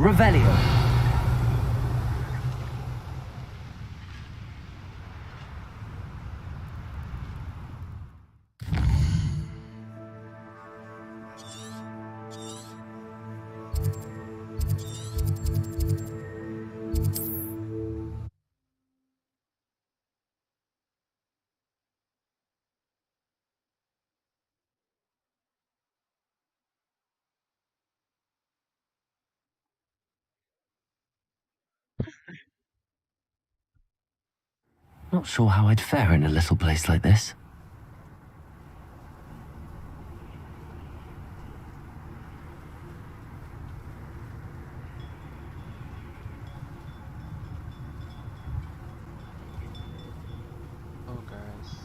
Revelio. Not sure how I'd fare in a little place like this. Oh, guys.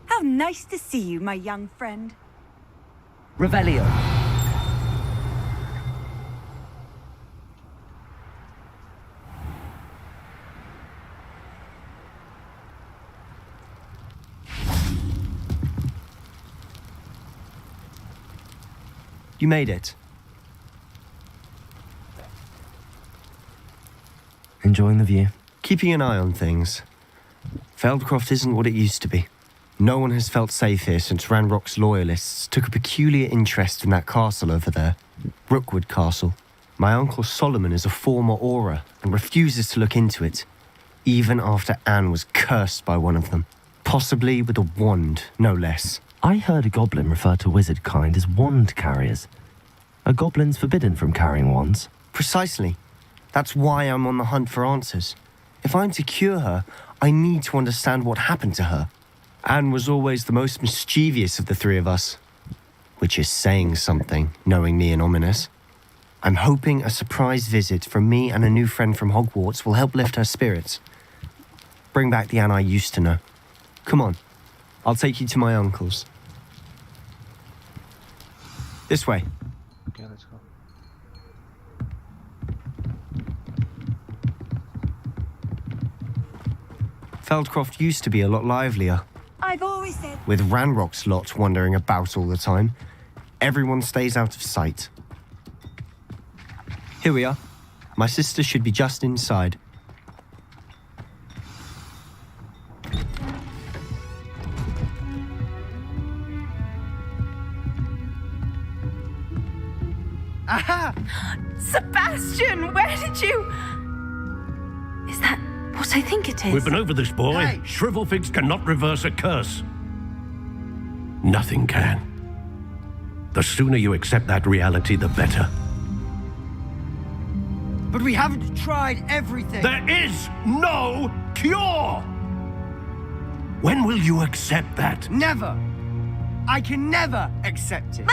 How nice to see you, my young friend. Revelio. You made it. Enjoying the view? Keeping an eye on things. Feldcroft isn't what it used to be. No one has felt safe here since RANROK'S loyalists took a peculiar interest in that castle over there. Rookwood Castle. My uncle Solomon is a former Auror and refuses to look into it, even after Anne was cursed by one of them. Possibly with a wand, no less. I heard a goblin refer to wizard kind as wand carriers. Are goblins forbidden from carrying wands? Precisely. That's why I'm on the hunt for answers. If I'm to cure her, I need to understand what happened to her. Anne was always the most mischievous of the three of us. Which is saying something, knowing me and Ominous. I'm hoping a surprise visit from me and a new friend from Hogwarts will help lift her spirits. Bring back the Anne I used to know. Come on, I'll take you to my uncle's. This way. Okay, let's go. Feldcroft used to be a lot livelier. I've always said... With RANROK'S lot wandering about all the time, everyone stays out of sight. Here we are. My sister should be just inside. Aha! Sebastian, where did you... Is that what I think it is? We've been over this, boy. Hey. Shrivelfigs cannot reverse a curse. Nothing can. The sooner you accept that reality, the better. But we haven't tried everything. There is no cure! When will you accept that? Never. I can never accept it.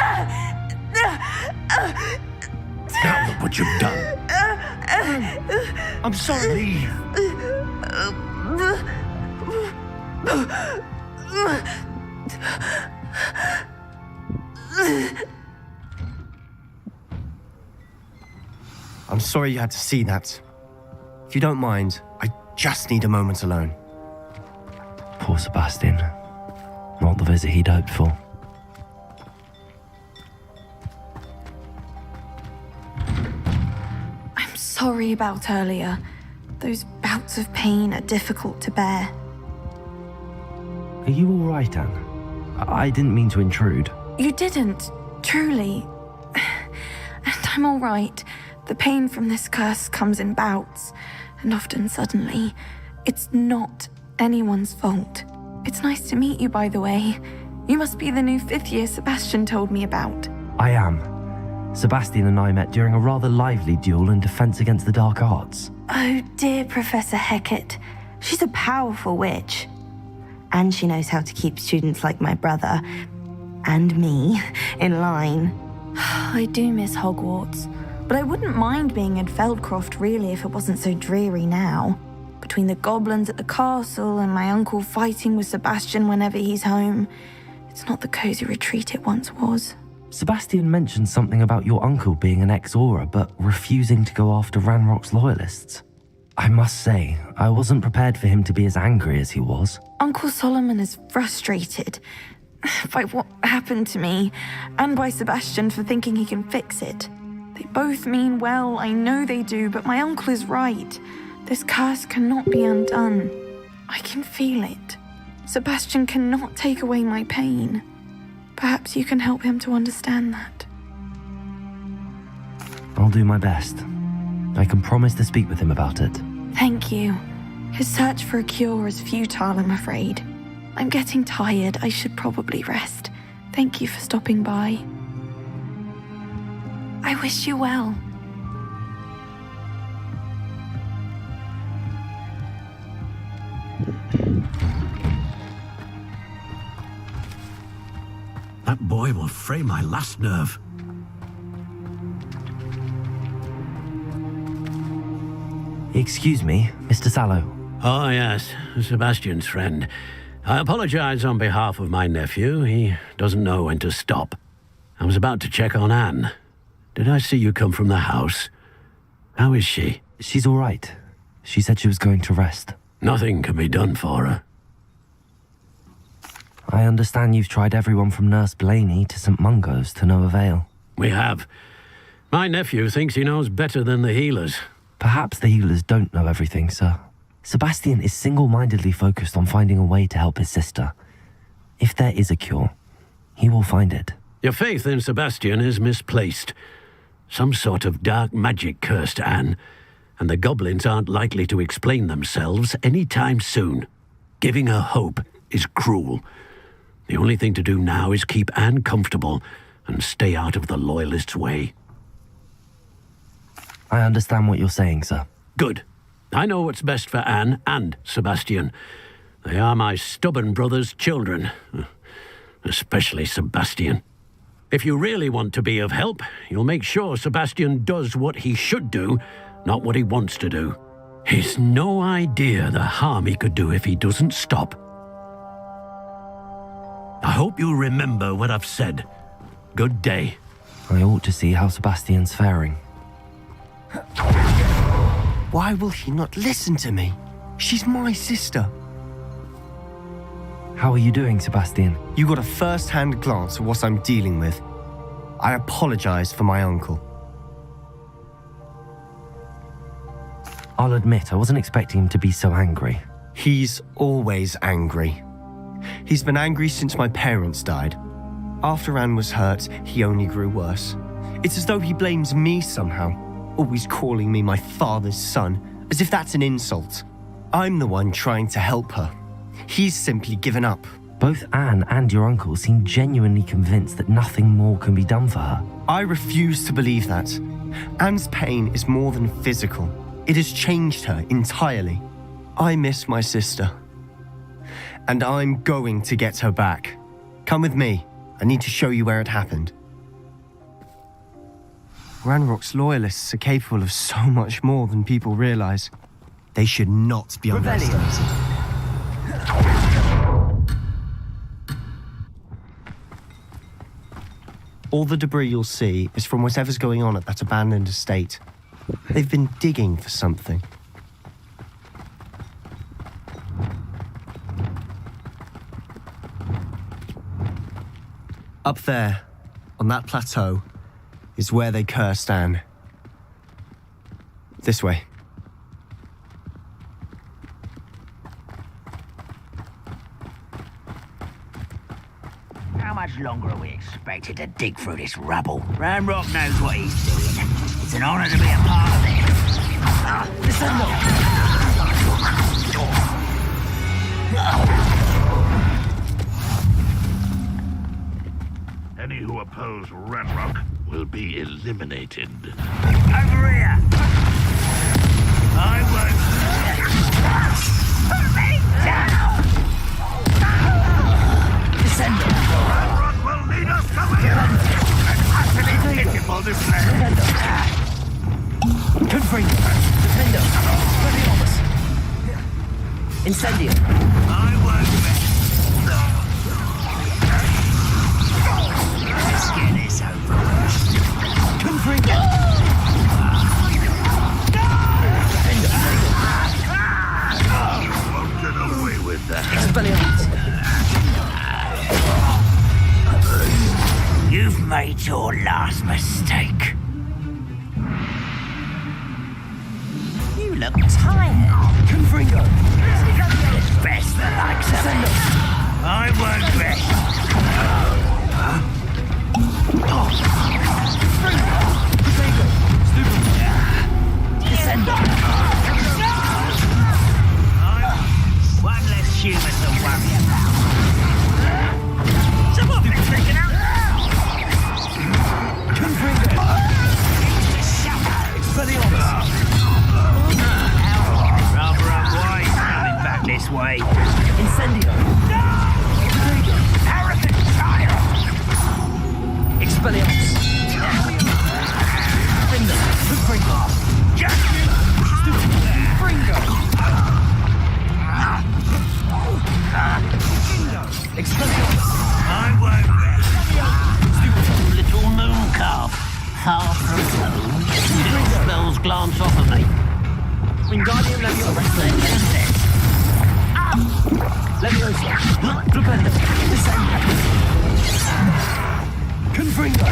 Now look what you've done. I'm sorry. Leave. I'm sorry you had to see that. If you don't mind, I just need a moment alone. Poor Sebastian. Not the visit he'd hoped for. I'm sorry about earlier. Those bouts of pain are difficult to bear. Are you all right, Anne? I didn't mean to intrude. You didn't, truly. And I'm all right. The pain from this curse comes in bouts, and often suddenly. It's not anyone's fault. It's nice to meet you, by the way. You must be the new 5th year Sebastian told me about. I am. Sebastian and I met during a rather lively duel in defense against the dark arts. Oh, dear Professor Hecat. She's a powerful witch. And she knows how to keep students like my brother, and me, in line. I do miss Hogwarts, but I wouldn't mind being in Feldcroft really if it wasn't so dreary now. Between the goblins at the castle and my uncle fighting with Sebastian whenever he's home, it's not the cozy retreat it once was. Sebastian mentioned something about your uncle being an ex-Auror, but refusing to go after RANROK'S loyalists. I must say, I wasn't prepared for him to be as angry as he was. Uncle Solomon is frustrated by what happened to me, and by Sebastian for thinking he can fix it. They both mean well, I know they do, but my uncle is right. This curse cannot be undone. I can feel it. Sebastian cannot take away my pain. Perhaps you can help him to understand that. I'll do my best. I can promise to speak with him about it. Thank you. His search for a cure is futile, I'm afraid. I'm getting tired. I should probably rest. Thank you for stopping by. I wish you well. That boy will fray my last nerve. Excuse me, Mr. Sallow. Oh, yes, Sebastian's friend. I apologize on behalf of my nephew. He doesn't know when to stop. I was about to check on Anne. Did I see you come from the house? How is she? She's all right. She said she was going to rest. Nothing can be done for her. I understand you've tried everyone from Nurse Blaney to St. Mungo's to no avail. We have. My nephew thinks he knows better than the healers. Perhaps the healers don't know everything, sir. Sebastian is single-mindedly focused on finding a way to help his sister. If there is a cure, he will find it. Your faith in Sebastian is misplaced. Some sort of dark magic cursed Anne, and the goblins aren't likely to explain themselves anytime soon. Giving her hope is cruel. The only thing to do now is keep Anne comfortable and stay out of the Loyalists' way. I understand what you're saying, sir. Good. I know what's best for Anne and Sebastian. They are my stubborn brother's children. Especially Sebastian. If you really want to be of help, you'll make sure Sebastian does what he should do, not what he wants to do. He's no idea the harm he could do if he doesn't stop. I hope you remember what I've said. Good day. I ought to see how Sebastian's faring. Why will he not listen to me? She's my sister. How are you doing, Sebastian? You got a first-hand glance at what I'm dealing with. I apologize for my uncle. I'll admit, I wasn't expecting him to be so angry. He's always angry. He's been angry since my parents died. After Anne was hurt, he only grew worse. It's as though he blames me somehow, always calling me my father's son, as if that's an insult. I'm the one trying to help her. He's simply given up. Both Anne and your uncle seem genuinely convinced that nothing more can be done for her. I refuse to believe that. Anne's pain is more than physical. It has changed her entirely. I miss my sister. And I'm going to get her back. Come with me. I need to show you where it happened. RANROK'S loyalists are capable of so much more than people realize. They should not be underestimated. All the debris you'll see is from whatever's going on at that abandoned estate. They've been digging for something. Up there, on that plateau, is where they cursed Anne. This way. much longer are we expected to dig through this rubble? Ranrock knows what he's doing. It's an honor to be a part of it. Any who oppose Ranrock will be eliminated. Over here! I won't... Put me down! Ranrock will lead us to him! An utterly pitiful display! Confringo. Defender. Leviomus. Incendio. I won't rest. Let's get this over with. Confringo. Won't get away with that. Expelliarmus. You've made your last mistake. You look tired. Confringo. It's best the likes of it. I won't rest. One less human to worry about. Someone been freaking out. Rather unwise coming back this way. Incendio. Arrogant child! Expelliarmus. Confringo. Just Confringo. Expelliarmus. I won't rest. Little moon calf. Far from home. Little spells glance off of me. Wingardium Leviosa. Leviosa. Flipendo. Descendo. Confringo.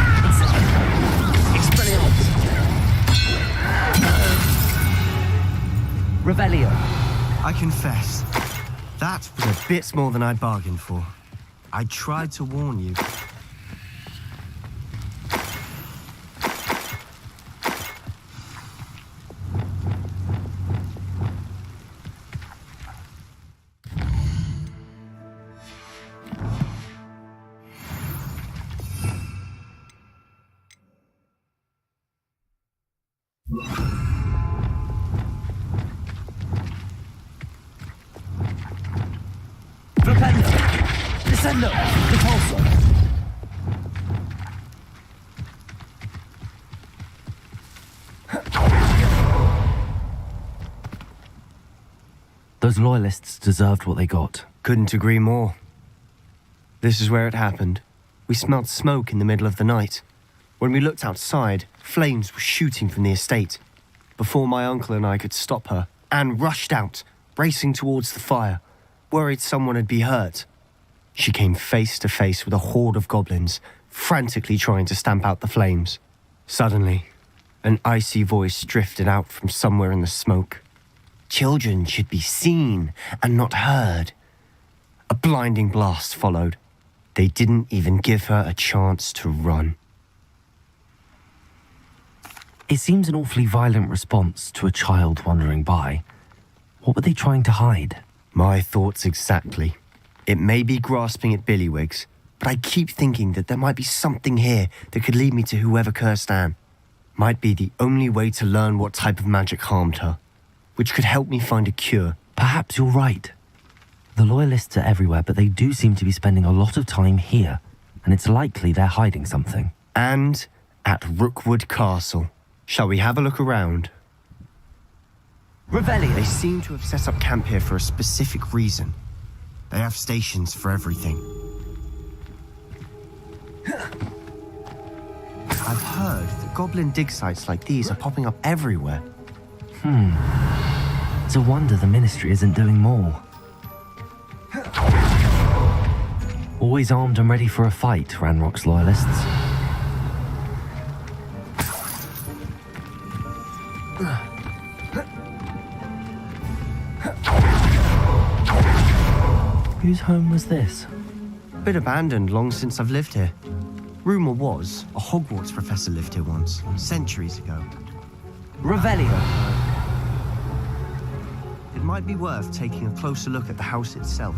Expelliarmus. Revelio. I confess, that was a bit more than I'd bargained for. I tried to warn you. Flipendo. Descendo. Repulso. Those loyalists deserved what they got. Couldn't agree more. This is where it happened. We smelled smoke in the middle of the night. When we looked outside, flames were shooting from the estate. Before my uncle and I could stop her, Anne rushed out, racing towards the fire, worried someone had been hurt. She came face to face with a horde of goblins, frantically trying to stamp out the flames. Suddenly, an icy voice drifted out from somewhere in the smoke. Children should be seen and not heard. A blinding blast followed. They didn't even give her a chance to run. It seems an awfully violent response to a child wandering by. What were they trying to hide? My thoughts exactly. It may be grasping at Billywigs, but I keep thinking that there might be something here that could lead me to whoever cursed Anne. Might be the only way to learn what type of magic harmed her, which could help me find a cure. Perhaps you're right. The loyalists are everywhere, but they do seem to be spending a lot of time here, and it's likely they're hiding something. And at Rookwood Castle. Shall we have a look around? Revelio. They seem to have set up camp here for a specific reason. They have stations for everything. I've heard that goblin dig sites like these are popping up everywhere. It's a wonder the Ministry isn't doing more. Always armed and ready for a fight, RANROK'S loyalists. Whose home was this? Been abandoned long since I've lived here. Rumour was, a Hogwarts professor lived here once, centuries ago. Revelio. It might be worth taking a closer look at the house itself.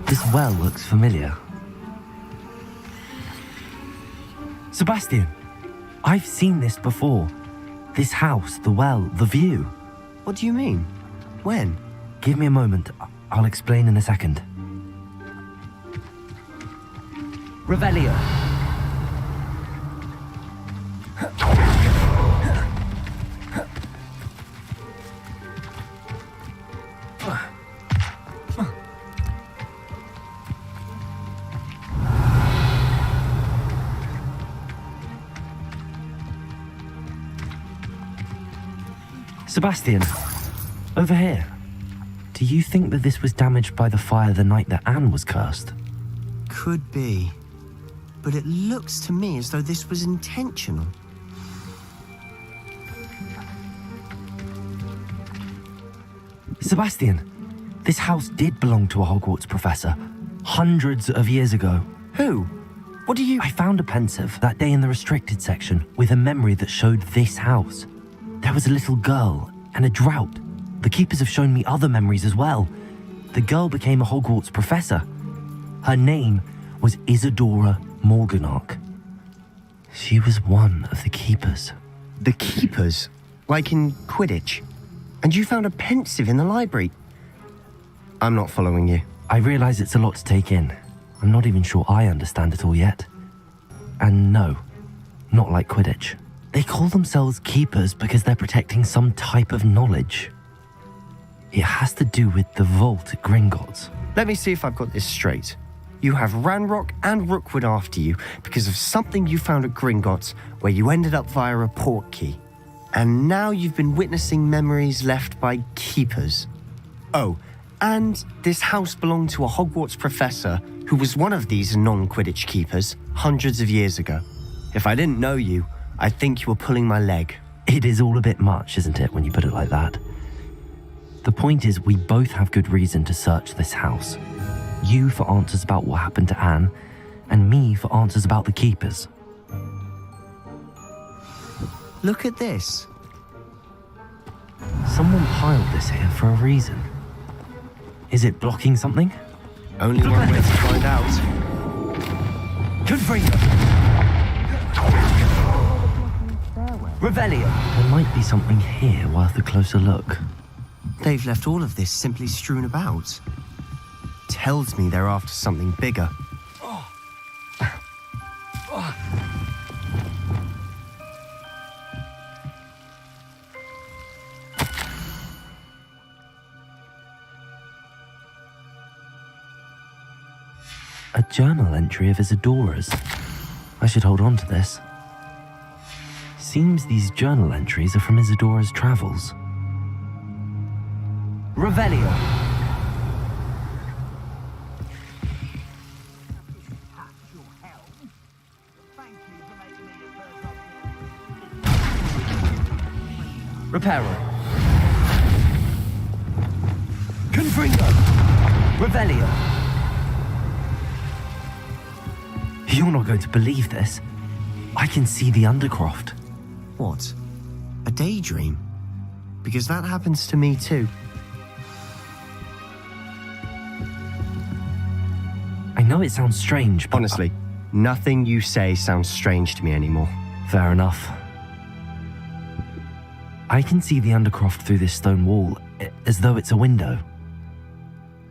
This well looks familiar. Sebastian, I've seen this before. This house, the well, the view. What do you mean? When? Give me a moment. I'll explain in a second. Revelio. Sebastian, over here. Do you think that this was damaged by the fire the night that Anne was cursed? Could be. But it looks to me as though this was intentional. Sebastian, this house did belong to a Hogwarts professor, hundreds of years ago. Who? What do you... I found a pensive that day in the restricted section with a memory that showed this house. There was a little girl and a drought. The keepers have shown me other memories as well. The girl became a Hogwarts professor. Her name was Isadora Morganach. She was one of the keepers. The keepers? Like in Quidditch? And you found a pensive in the library? I'm not following you. I realize it's a lot to take in. I'm not even sure I understand it all yet. And no, not like Quidditch. They call themselves keepers because they're protecting some type of knowledge. It has to do with the vault at Gringotts. Let me see if I've got this straight. You have Ranrock and Rookwood after you because of something you found at Gringotts where you ended up via a port key. And now you've been witnessing memories left by keepers. Oh, and this house belonged to a Hogwarts professor who was one of these non-Quidditch keepers hundreds of years ago. If I didn't know you, I think you were pulling my leg. It is all a bit much, isn't it, when you put it like that? The point is, we both have good reason to search this house. You for answers about what happened to Anne, and me for answers about the keepers. Look at this. Someone piled this here for a reason. Is it blocking something? Only one way to find out. Confringo! Revelio! There might be something here worth a closer look. They've left all of this simply strewn about. Tells me they're after something bigger. A journal entry of Isadora's. I should hold on to this. Seems these journal entries are from Isadora's travels. Revelio. Reparo. Confringo. Revelio. You're not going to believe this. I can see the Undercroft. What? A daydream? Because that happens to me too. I know it sounds strange, but... Honestly, nothing you say sounds strange to me anymore. Fair enough. I can see the Undercroft through this stone wall, as though it's a window.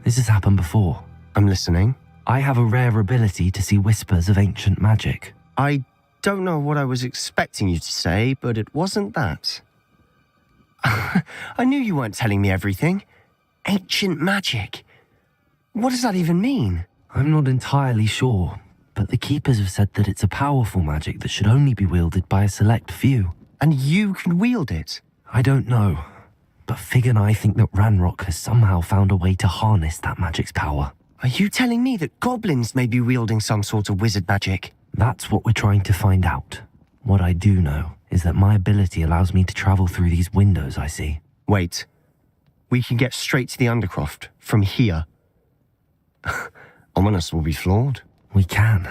This has happened before. I'm listening. I have a rare ability to see whispers of ancient magic. I don't know what I was expecting you to say, but it wasn't that. I knew you weren't telling me everything. Ancient magic. What does that even mean? I'm not entirely sure, but the Keepers have said that it's a powerful magic that should only be wielded by a select few. And you can wield it? I don't know, but Fig and I think that Ranrock has somehow found a way to harness that magic's power. Are you telling me that goblins may be wielding some sort of wizard magic? That's what we're trying to find out. What I do know is that my ability allows me to travel through these windows I see. Wait. We can get straight to the Undercroft from here. Ominous will be floored. We can.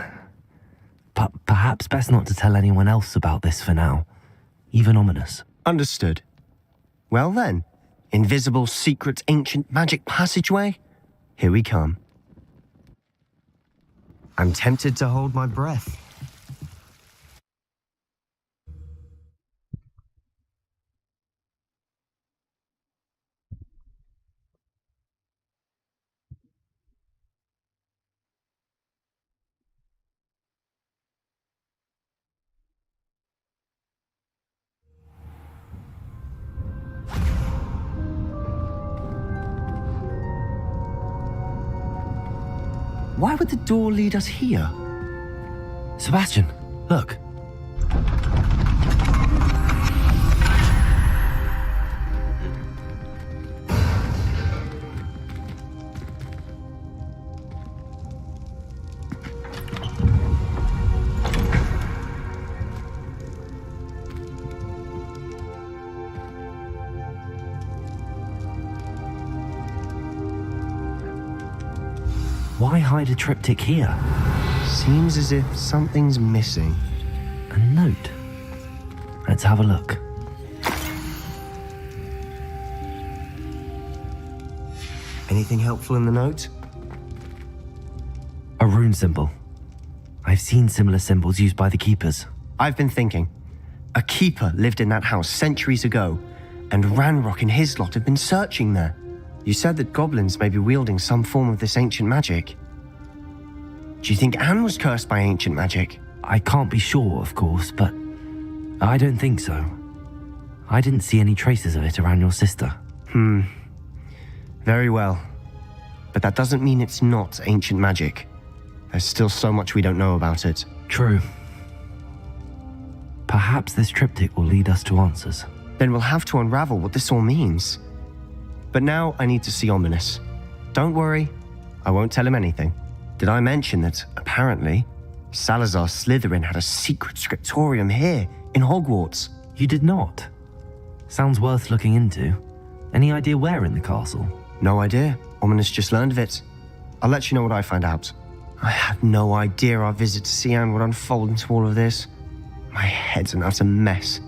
But perhaps best not to tell anyone else about this for now. Even Ominous. Understood. Well then, invisible, secret, ancient magic passageway? Here we come. I'm tempted to hold my breath. Why would the door lead us here? Sebastian, look. Why hide a triptych here? Seems as if something's missing. A note. Let's have a look. Anything helpful in the note? A rune symbol. I've seen similar symbols used by the keepers. I've been thinking. A keeper lived in that house centuries ago, and Ranrock and his lot have been searching there. You said that goblins may be wielding some form of this ancient magic. Do you think Anne was cursed by ancient magic? I can't be sure, of course, but I don't think so. I didn't see any traces of it around your sister. Very well. But that doesn't mean it's not ancient magic. There's still so much we don't know about it. True. Perhaps this triptych will lead us to answers. Then we'll have to unravel what this all means. But now I need to see Ominous. Don't worry, I won't tell him anything. Did I mention that, apparently, Salazar Slytherin had a secret scriptorium here in Hogwarts? You did not? Sounds worth looking into. Any idea where in the castle? No idea. Ominous just learned of it. I'll let you know what I find out. I had no idea our visit to see Anne would unfold into all of this. My head's an utter mess.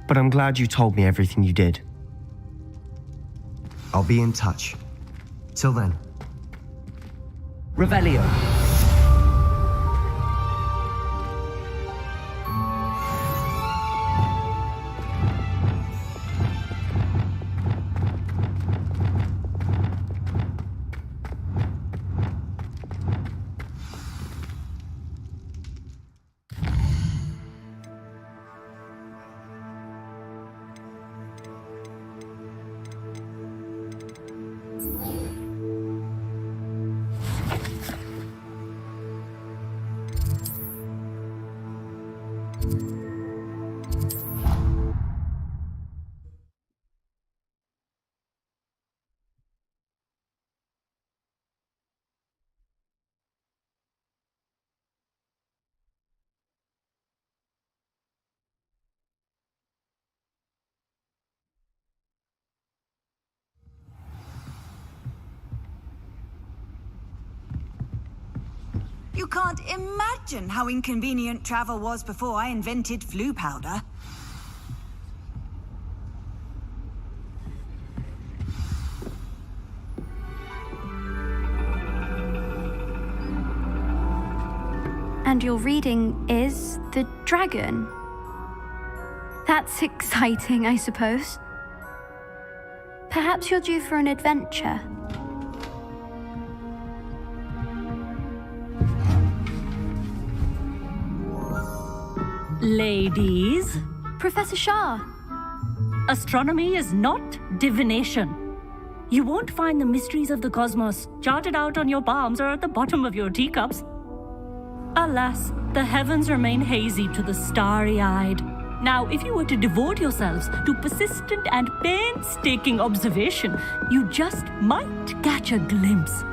But I'm glad you told me everything you did. I'll be in touch. Till then. Revelio. You can't imagine how inconvenient travel was before I invented flu powder. And your reading is the dragon. That's exciting, I suppose. Perhaps you're due for an adventure. Ladies, Professor Shah. astronomy is not divination. You won't find the mysteries of the cosmos charted out on your palms or at the bottom of your teacups. Alas, the heavens remain hazy to the starry-eyed. Now, if you were to devote yourselves to persistent and painstaking observation, you just might catch a glimpse.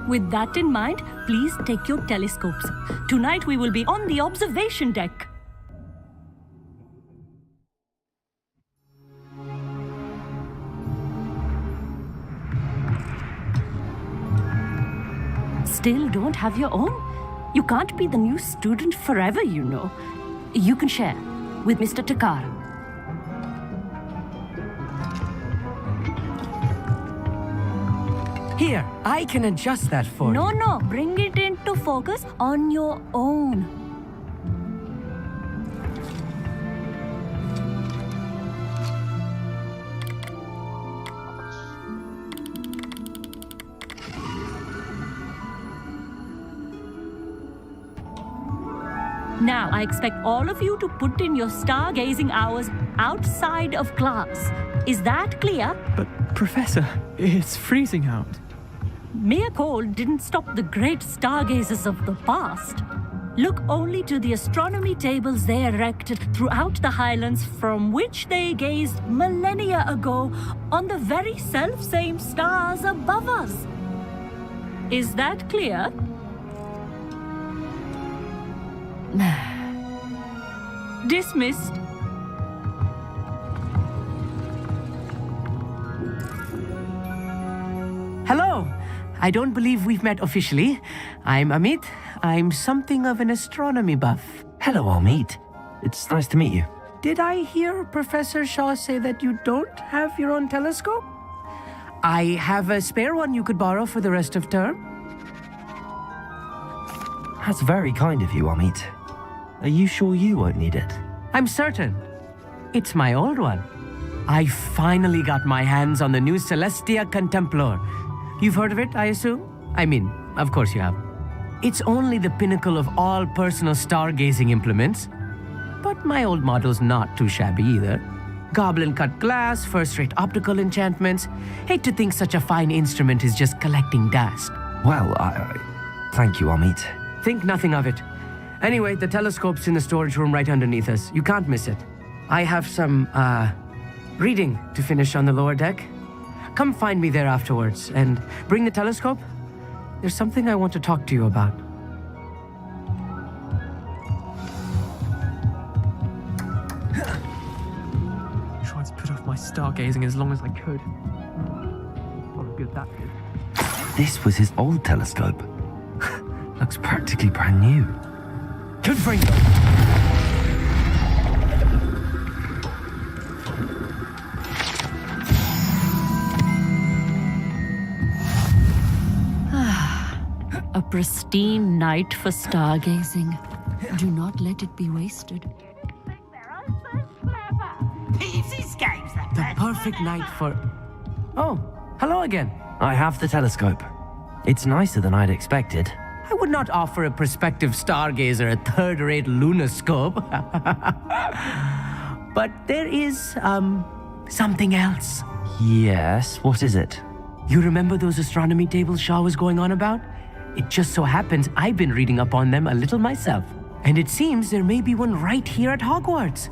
With that in mind, please take your telescopes. Tonight we will be on the observation deck. Still don't have your own? You can't be the new student forever, you know. You can share with Mr. Takara. Here, I can adjust that for you. No, bring it into focus on your own. Now, I expect all of you to put in your stargazing hours outside of class. Is that clear? But, Professor, it's freezing out. Mere cold didn't stop the great stargazers of the past. Look only to the astronomy tables they erected throughout the highlands from which they gazed millennia ago on the very self-same stars above us. Is that clear? Dismissed. Hello. I don't believe we've met officially. I'm Amit. I'm something of an astronomy buff. Hello, Amit. It's nice to meet you. Did I hear Professor Shaw say that you don't have your own telescope? I have a spare one you could borrow for the rest of term. That's very kind of you, Amit. Are you sure you won't need it? I'm certain. It's my old one. I finally got my hands on the new Celestia Contemplar. You've heard of it, I assume? I mean, of course you have. It's only the pinnacle of all personal stargazing implements. But my old model's not too shabby either. Goblin-cut glass, first-rate optical enchantments. Hate to think such a fine instrument is just collecting dust. Well, thank you, Amit. Think nothing of it. Anyway, the telescope's in the storage room right underneath us. You can't miss it. I have some, reading to finish on the lower deck. Come find me there afterwards, and bring the telescope. There's something I want to talk to you about. I tried to put off my stargazing as long as I could. What good that did. This was his old telescope. Looks practically brand new. Good for you. A pristine night for stargazing. Do not let it be wasted. The perfect night for... Oh, hello again. I have the telescope. It's nicer than I'd expected. I would not offer a prospective stargazer a third-rate lunoscope. But there is, something else. Yes, what is it? You remember those astronomy tables Shaw was going on about? It just so happens I've been reading up on them a little myself. And it seems there may be one right here at Hogwarts.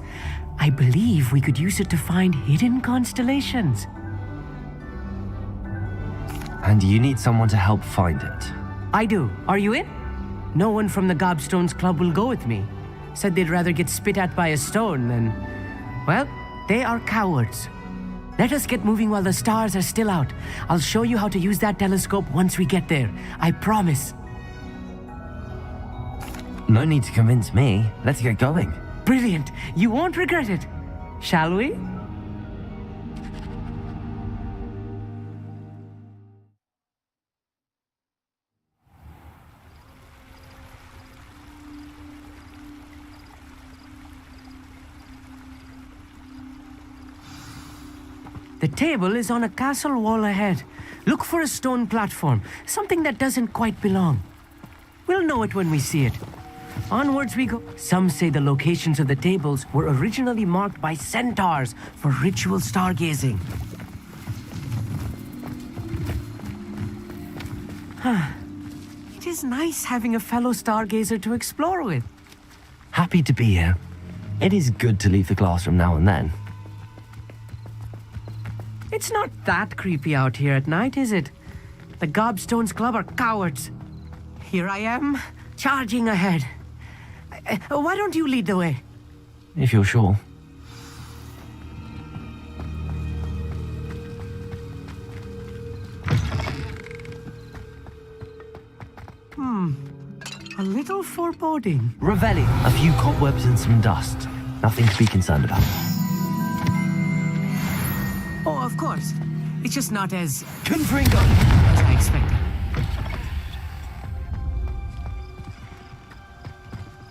I believe we could use it to find hidden constellations. And you need someone to help find it. I do. Are you in? No one from the Gobstones Club will go with me. Said they'd rather get spit at by a stone than... Well, they are cowards. Let us get moving while the stars are still out. I'll show you how to use that telescope once we get there. I promise. No need to convince me. Let's get going. Brilliant. You won't regret it. Shall we? The table is on a castle wall ahead. Look for a stone platform, something that doesn't quite belong. We'll know it when we see it. Onwards we go. Some say the locations of the tables were originally marked by centaurs for ritual stargazing. It is nice having a fellow stargazer to explore with. Happy to be here. It is good to leave the classroom now and then. It's not that creepy out here at night, is it? The Gobstones Club are cowards. Here I am, charging ahead. Why don't you lead the way? If you're sure. A little foreboding. Revelli. A few cobwebs and some dust. Nothing to be concerned about. Oh, of course. It's just not as Confringo! as I expected.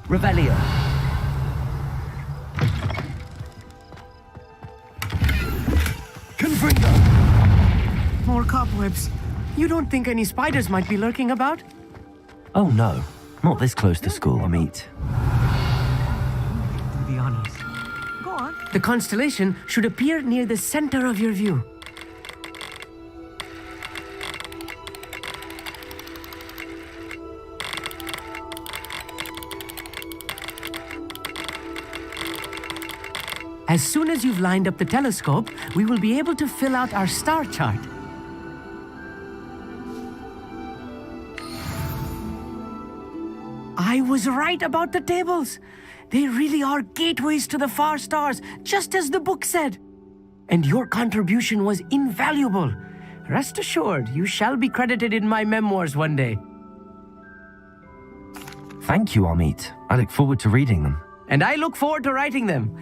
Revelio. Confringo! More cobwebs. You don't think any spiders might be lurking about? Oh no. Not this close to school, Amit. Do the honors. Go on. The constellation should appear near the center of your view. As soon as you've lined up the telescope, we will be able to fill out our star chart. I was right about the tables. They really are gateways to the far stars, just as the book said. And your contribution was invaluable. Rest assured, you shall be credited in my memoirs one day. Thank you, Amit. I look forward to reading them. And I look forward to writing them.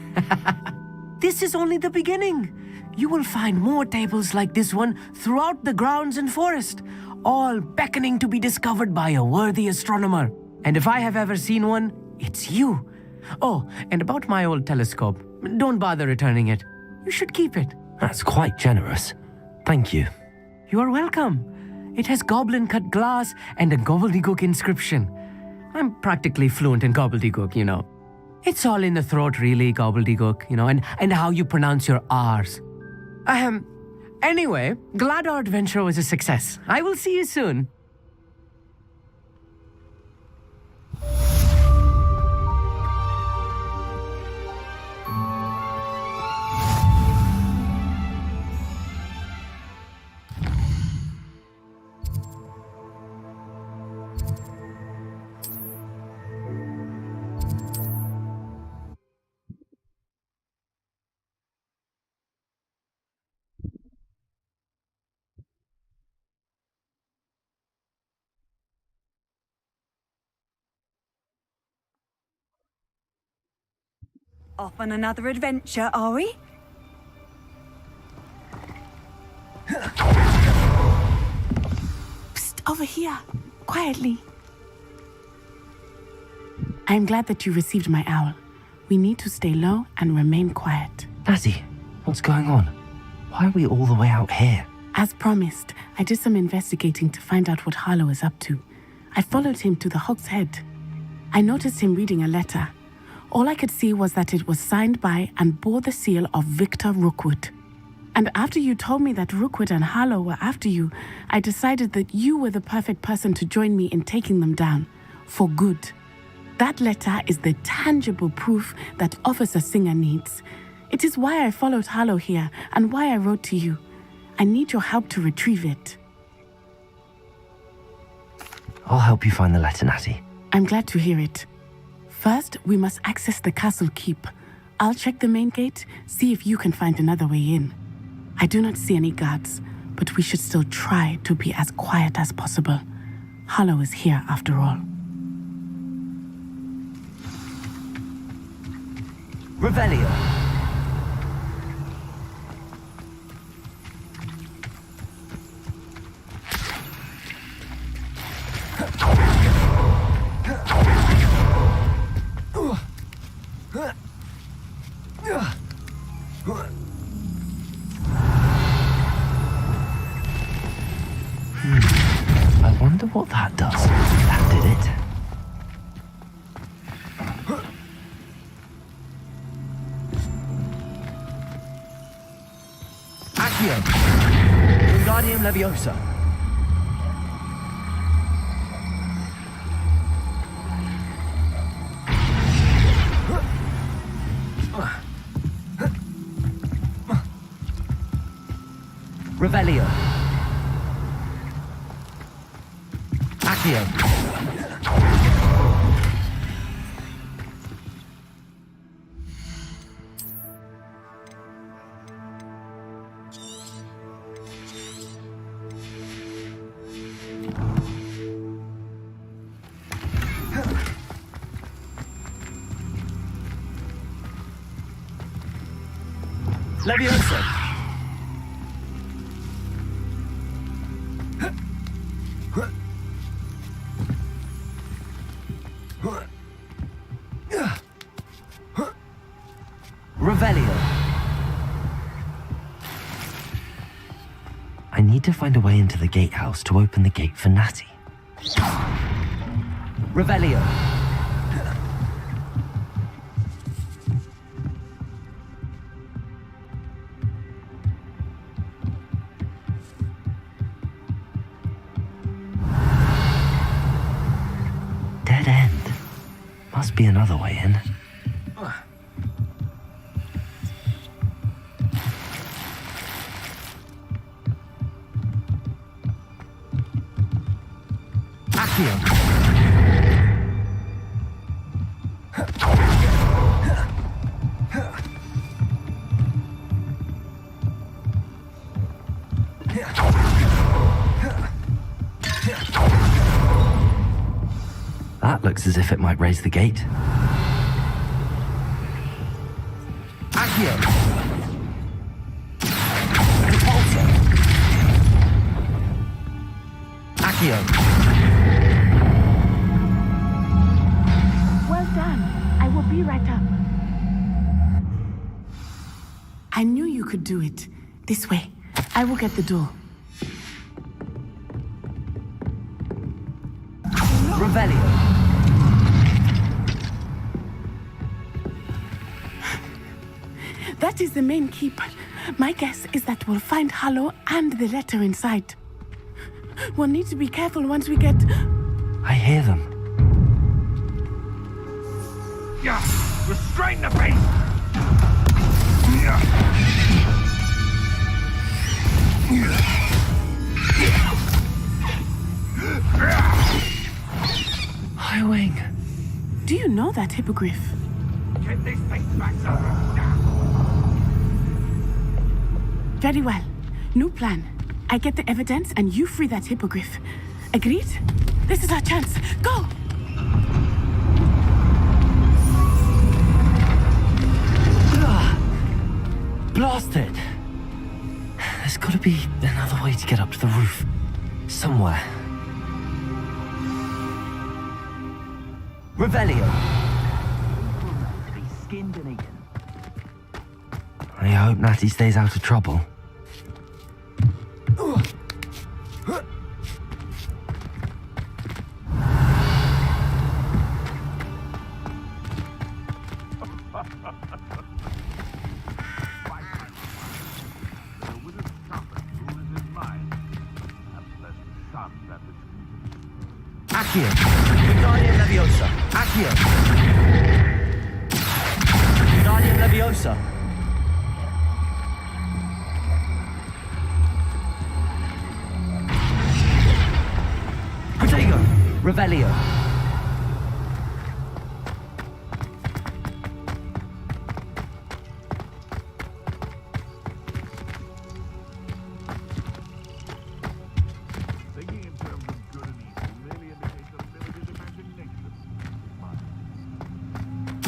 This is only the beginning. You will find more tables like this one throughout the grounds and forest, all beckoning to be discovered by a worthy astronomer. And if I have ever seen one, it's you. Oh, and about my old telescope, don't bother returning it. You should keep it. That's quite generous. Thank you. You are welcome. It has goblin-cut glass and a gobbledygook inscription. I'm practically fluent in gobbledygook, you know. It's all in the throat, really, gobbledygook, you know, and how you pronounce your R's. Anyway, glad our adventure was a success. I will see you soon. Off on another adventure, are we? Psst, over here. Quietly. I'm glad that you received my owl. We need to stay low and remain quiet. Natty, what's going on? Why are we all the way out here? As promised, I did some investigating to find out what Harlow is up to. I followed him to the Hog's Head. I noticed him reading a letter. All I could see was that it was signed by and bore the seal of Victor Rookwood. And after you told me that Rookwood and Harlow were after you, I decided that you were the perfect person to join me in taking them down. For good. That letter is the tangible proof that Officer Singer needs. It is why I followed Harlow here and why I wrote to you. I need your help to retrieve it. I'll help you find the letter, Natty. I'm glad to hear it. First, we must access the castle keep. I'll check the main gate, see if you can find another way in. I do not see any guards, but we should still try to be as quiet as possible. Harlow is here after all. Revelio. I wonder what that does. That did it. Accio. Wingardium Leviosa. Revelio. Accio. Leviosa. Revelio. I need to find a way into the gatehouse to open the gate for Natty. Revelio. Dead end. Must be another way in. Accio. That looks as if it might raise the gate. Accio. Repulsor. Accio. Well done. I will be right up. I knew you could do it. This way. I will get the door. Revelio. That is the main key, but my guess is that we'll find Harlow and the letter inside. We'll need to be careful once we get... I hear them. Yeah, restrain the beast! Highwing. Do you know that hippogriff? Get this thing back up. Very well. New plan. I get the evidence and you free that hippogriff. Agreed? This is our chance. Go! Blasted! There's gotta be another way to get up to the roof. Somewhere. Revelio. Be skinned and eaten. I hope Natty stays out of trouble. Accio. Wingardium Leviosa. Accio. Wingardium Leviosa. Protego. Revelio.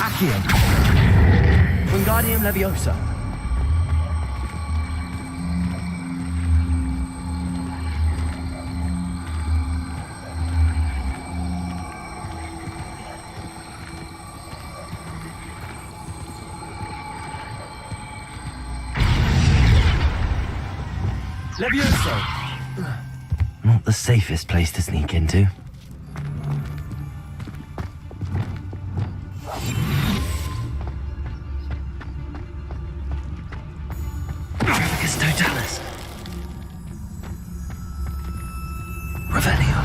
Accio. Wingardium Leviosa. Leviosa. Not the safest place to sneak into. Totalis. Revelio.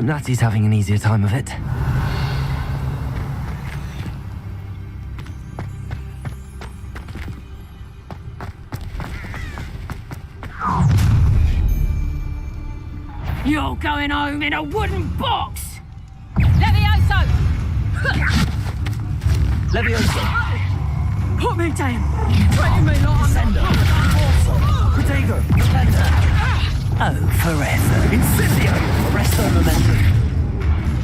hope Natty's having an easier time of it. You're going home in a wooden box! Levioso! Levioso! Put me down! Treating me like Descender! Protego! Defender! Oh, forever! Incendio! Resto momentum!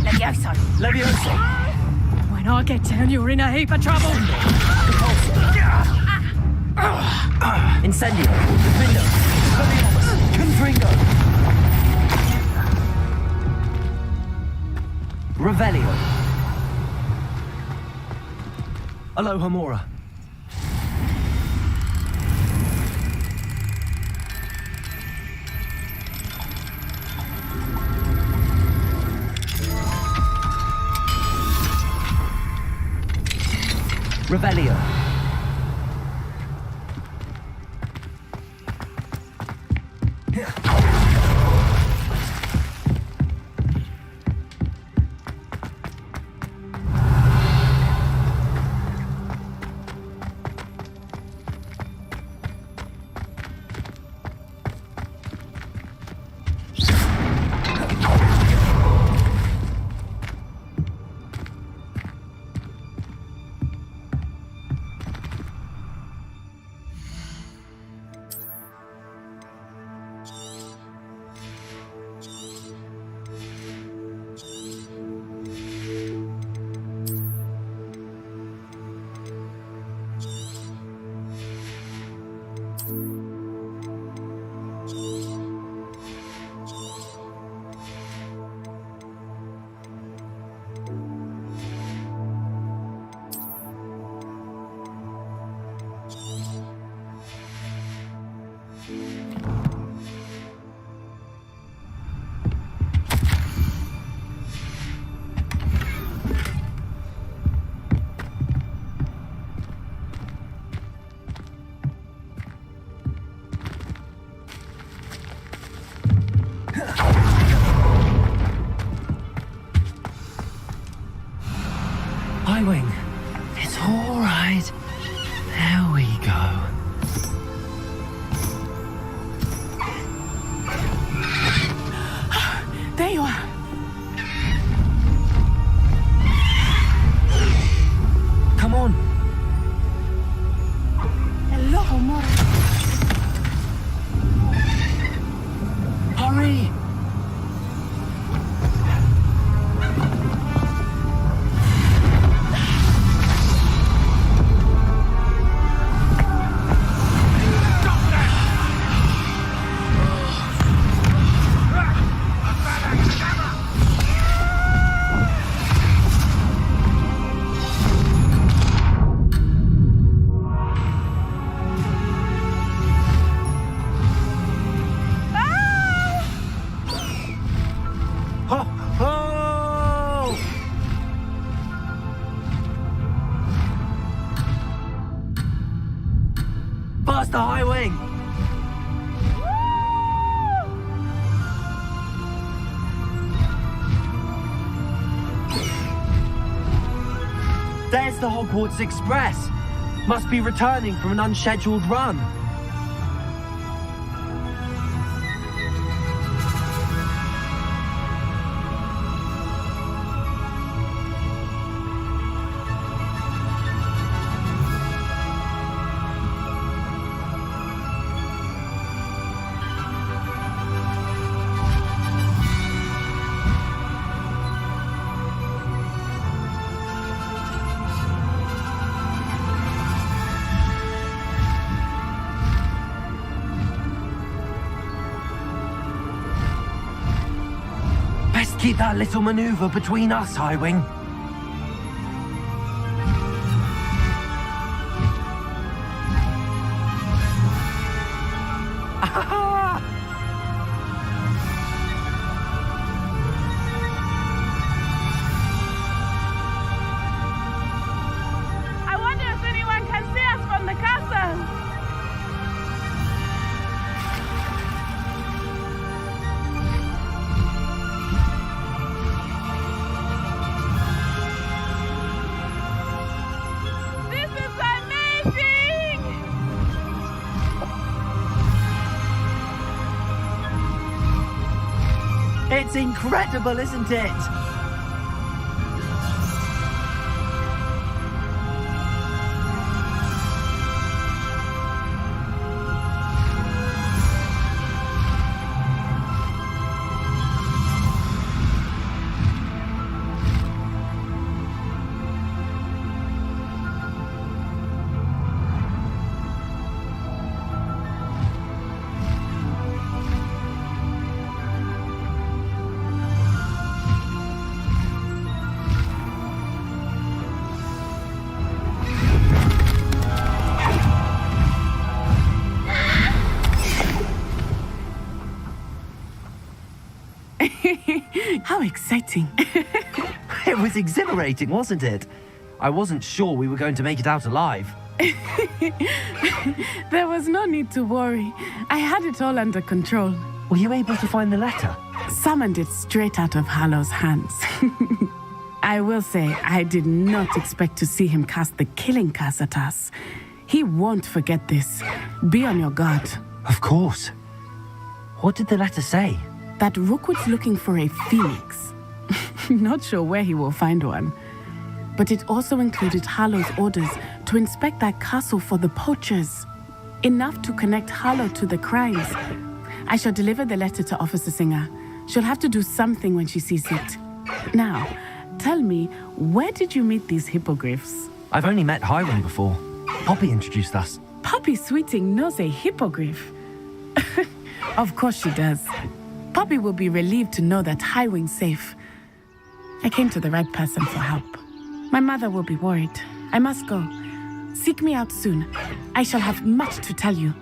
Levioso! Levioso! When I get down, you're in a heap of trouble! Incendio! Defender! Confringo! Revelio! Alohomora! Revelio! Highwing. It's all right. There we go. There you are. Come on. Hello, Mora. Hurry. Past the high wing! There's the Hogwarts Express! Must be returning from an unscheduled run. Best keep that little maneuver between us, Highwing. I wonder if anyone can see us from the castle. It's incredible, isn't it? How exciting. It was exhilarating, wasn't it? I wasn't sure we were going to make it out alive. There was no need to worry. I had it all under control. Were you able to find the letter? Summoned it straight out of Harlow's hands. I will say, I did not expect to see him cast the killing curse at us. He won't forget this. Be on your guard. Of course. What did the letter say? That Rookwood's looking for a phoenix. Not sure where he will find one. But it also included Harlow's orders to inspect that castle for the poachers. Enough to connect Harlow to the crimes. I shall deliver the letter to Officer Singer. She'll have to do something when she sees it. Now, tell me, where did you meet these hippogriffs? I've only met Highwing before. Poppy introduced us. Poppy Sweeting knows a hippogriff. Of course she does. Poppy will be relieved to know that Highwing's safe. I came to the right person for help. My mother will be worried. I must go. Seek me out soon. I shall have much to tell you.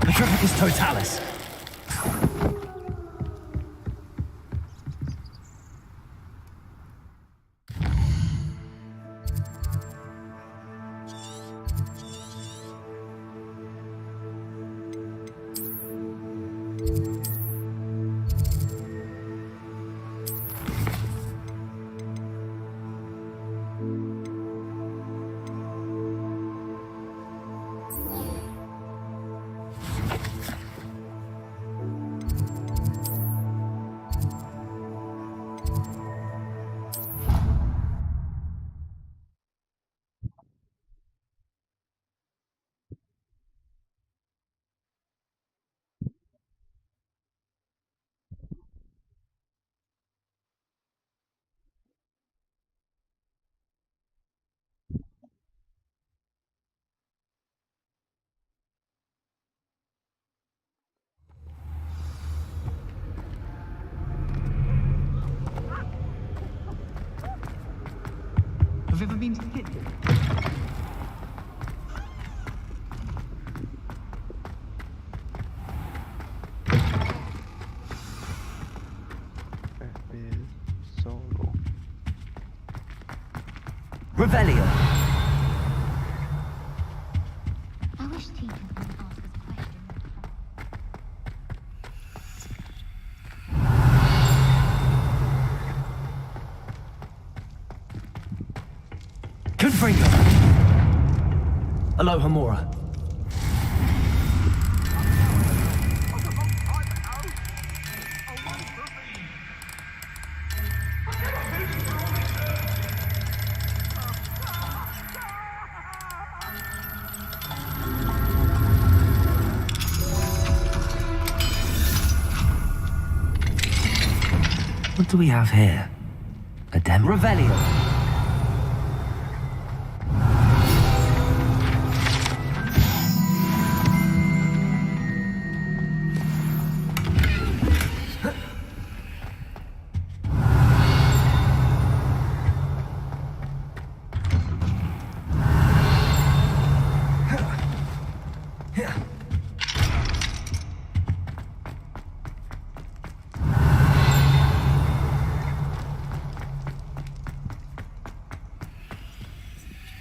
Petrificus totalis. Have you ever been to the kitchen? Solo. Revelio. I wish teachers wouldn't ask us questions. Confringo. Aloha Mora. What do we have here? A demo? Revelio.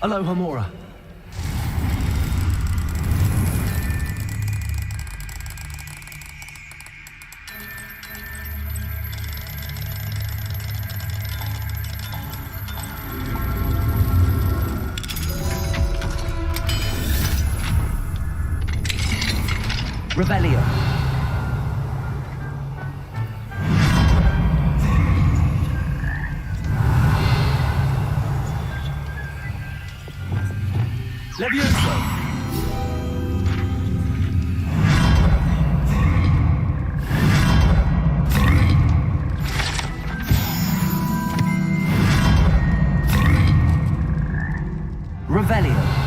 Aloha Mora. Revelio. Levioso. Revelio.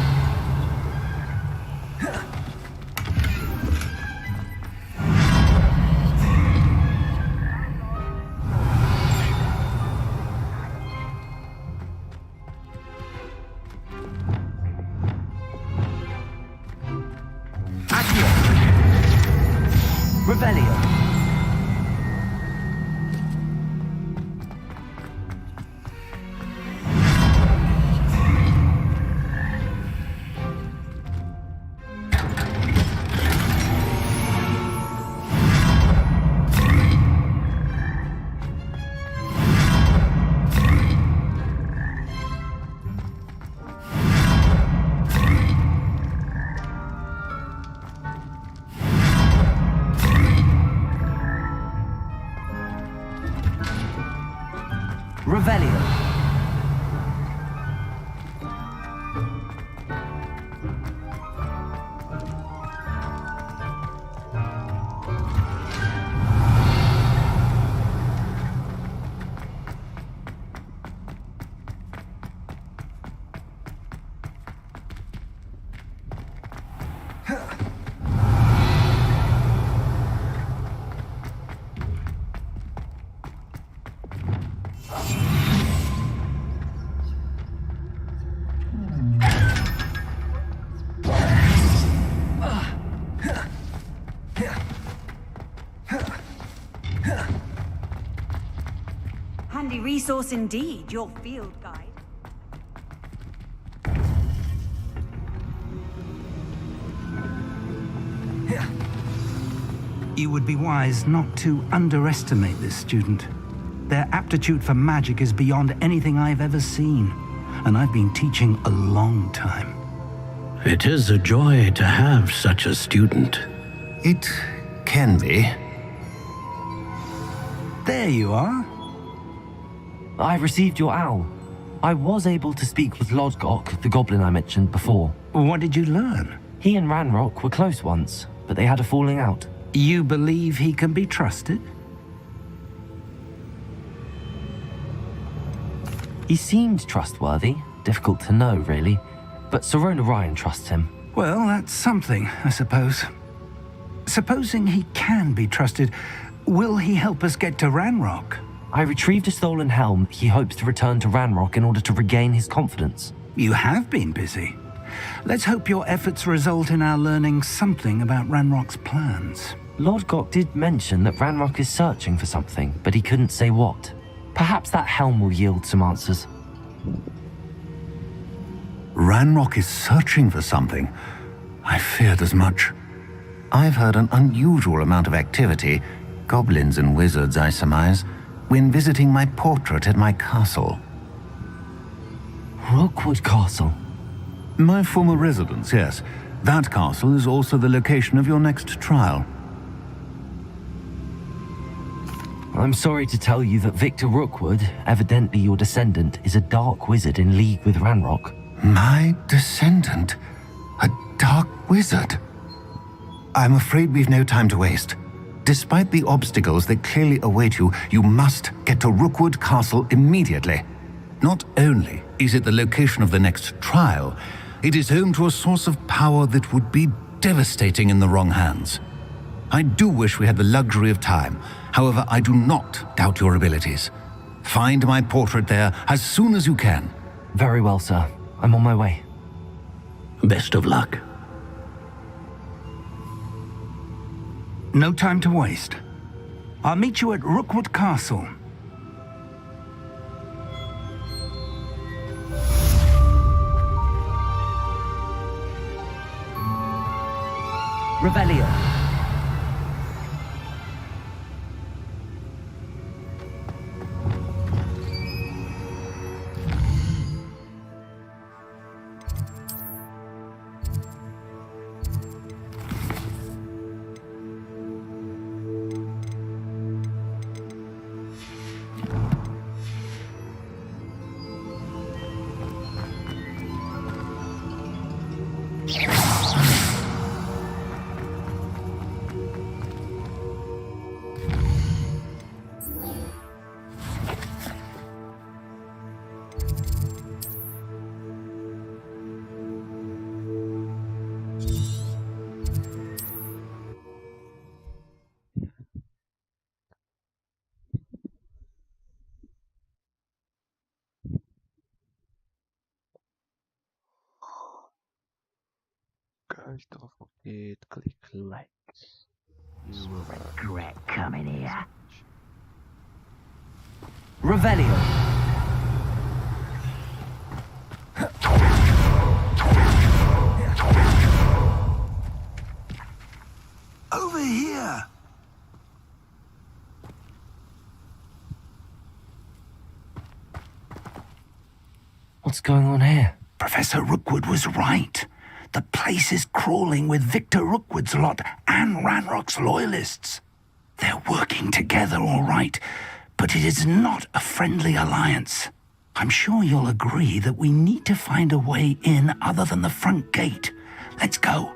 Revelio. Revelio. resource indeed, your field guide. You would be wise not to underestimate this student. Their aptitude for magic is beyond anything I've ever seen, and I've been teaching a long time. It is a joy to have such a student. It can be. There you are. I received your owl. I was able to speak with Lodgok, the goblin I mentioned before. What did you learn? He and Ranrock were close once, but they had a falling out. You believe he can be trusted? He seemed trustworthy. Difficult to know, really. But Sirona Ryan trusts him. Well, that's something, I suppose. Supposing he can be trusted, will he help us get to Ranrock? I retrieved a stolen helm. He hopes to return to Ranrock in order to regain his confidence. You have been busy. Let's hope your efforts result in our learning something about Ranrock's plans. Lodgok did mention that Ranrock is searching for something, but he couldn't say what. Perhaps that helm will yield some answers. Ranrock is searching for something. I feared as much. I've heard an unusual amount of activity, goblins and wizards, I surmise, when visiting my portrait at my castle. Rookwood Castle? My former residence, yes. That castle is also the location of your next trial. I'm sorry to tell you that Victor Rookwood, evidently your descendant, is a dark wizard in league with Ranrock. My descendant? A dark wizard? I'm afraid we've no time to waste. Despite the obstacles that clearly await you, you must get to Rookwood Castle immediately. Not only is it the location of the next trial, it is home to a source of power that would be devastating in the wrong hands. I do wish we had the luxury of time. However, I do not doubt your abilities. Find my portrait there as soon as you can. Very well, sir. I'm on my way. Best of luck. No time to waste. I'll meet you at Rookwood Castle. Revelio. Guys, don't forget, click like. You will regret coming here. Revelio. Over here! What's going on here? Professor Rookwood was right. The place is crawling with Victor Rookwood's lot and Ranrock's loyalists. They're working together, all right, but it is not a friendly alliance. I'm sure you'll agree that we need to find a way in other than the front gate. Let's go.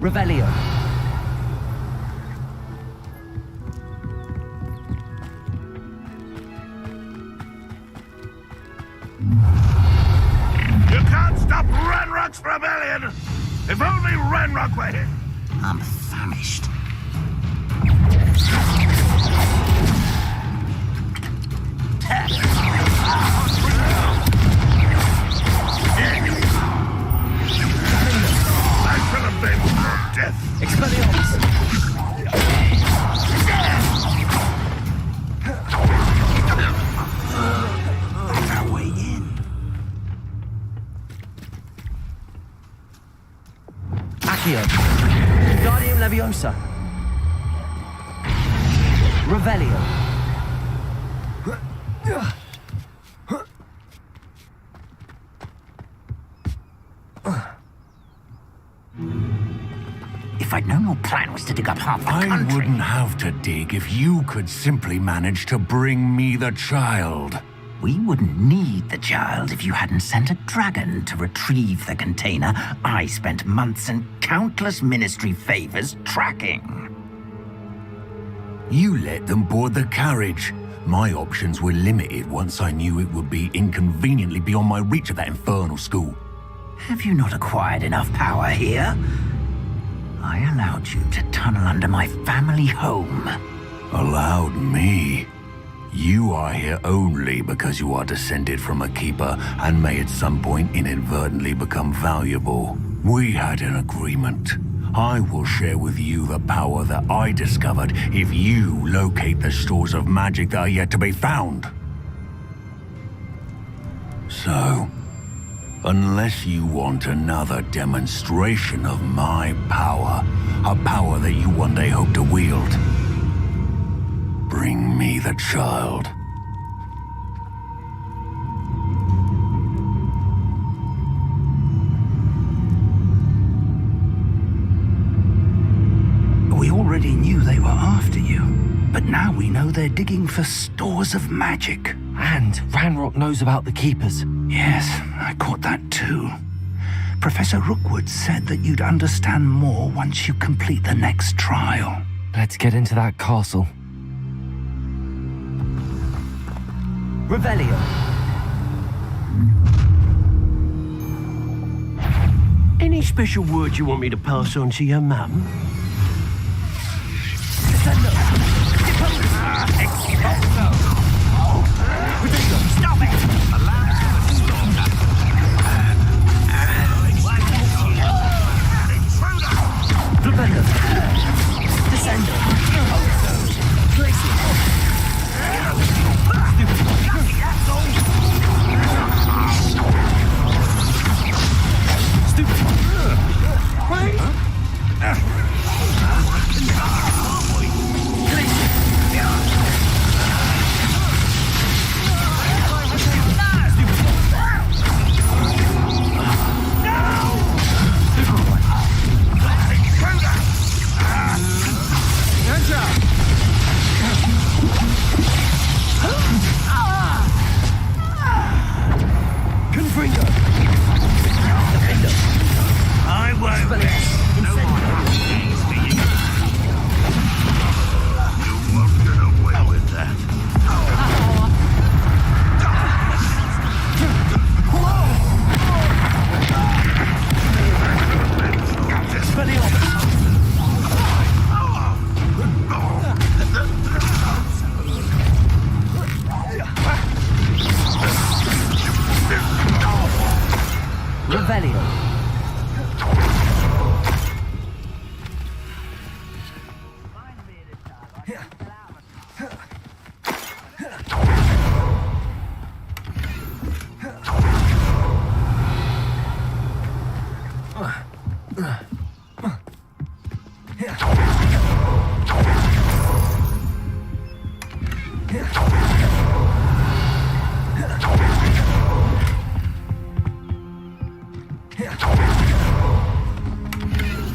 Revelio. You can't stop RANROK'S rebellion! If only RANROK were here! I'm famished. closer. Revelio. If I'd known your plan was to dig up half the I country... wouldn't have to dig if you could simply manage to bring me the child. We wouldn't need the child if you hadn't sent a dragon to retrieve the container I spent months and countless ministry favors tracking. You let them board the carriage. My options were limited once I knew it would be inconveniently beyond my reach at that infernal school. Have you not acquired enough power here? I allowed you to tunnel under my family home. Allowed me? You are here only because you are descended from a keeper and may at some point inadvertently become valuable. We had an agreement. I will share with you the power that I discovered if you locate the stores of magic that are yet to be found. So, unless you want another demonstration of my power, a power that you one day hope to wield, bring me the child. We already knew they were after you, but now we know they're digging for stores of magic. And Ranrock knows about the Keepers. Yes, I caught that too. Professor Rookwood said that you'd understand more once you complete the next trial. Let's get into that castle. Revelio. Any special words you want me to pass on to your mum? Stop it! Defender. Descender. I won't let no one gaze me. You won't get away with that. Revelio.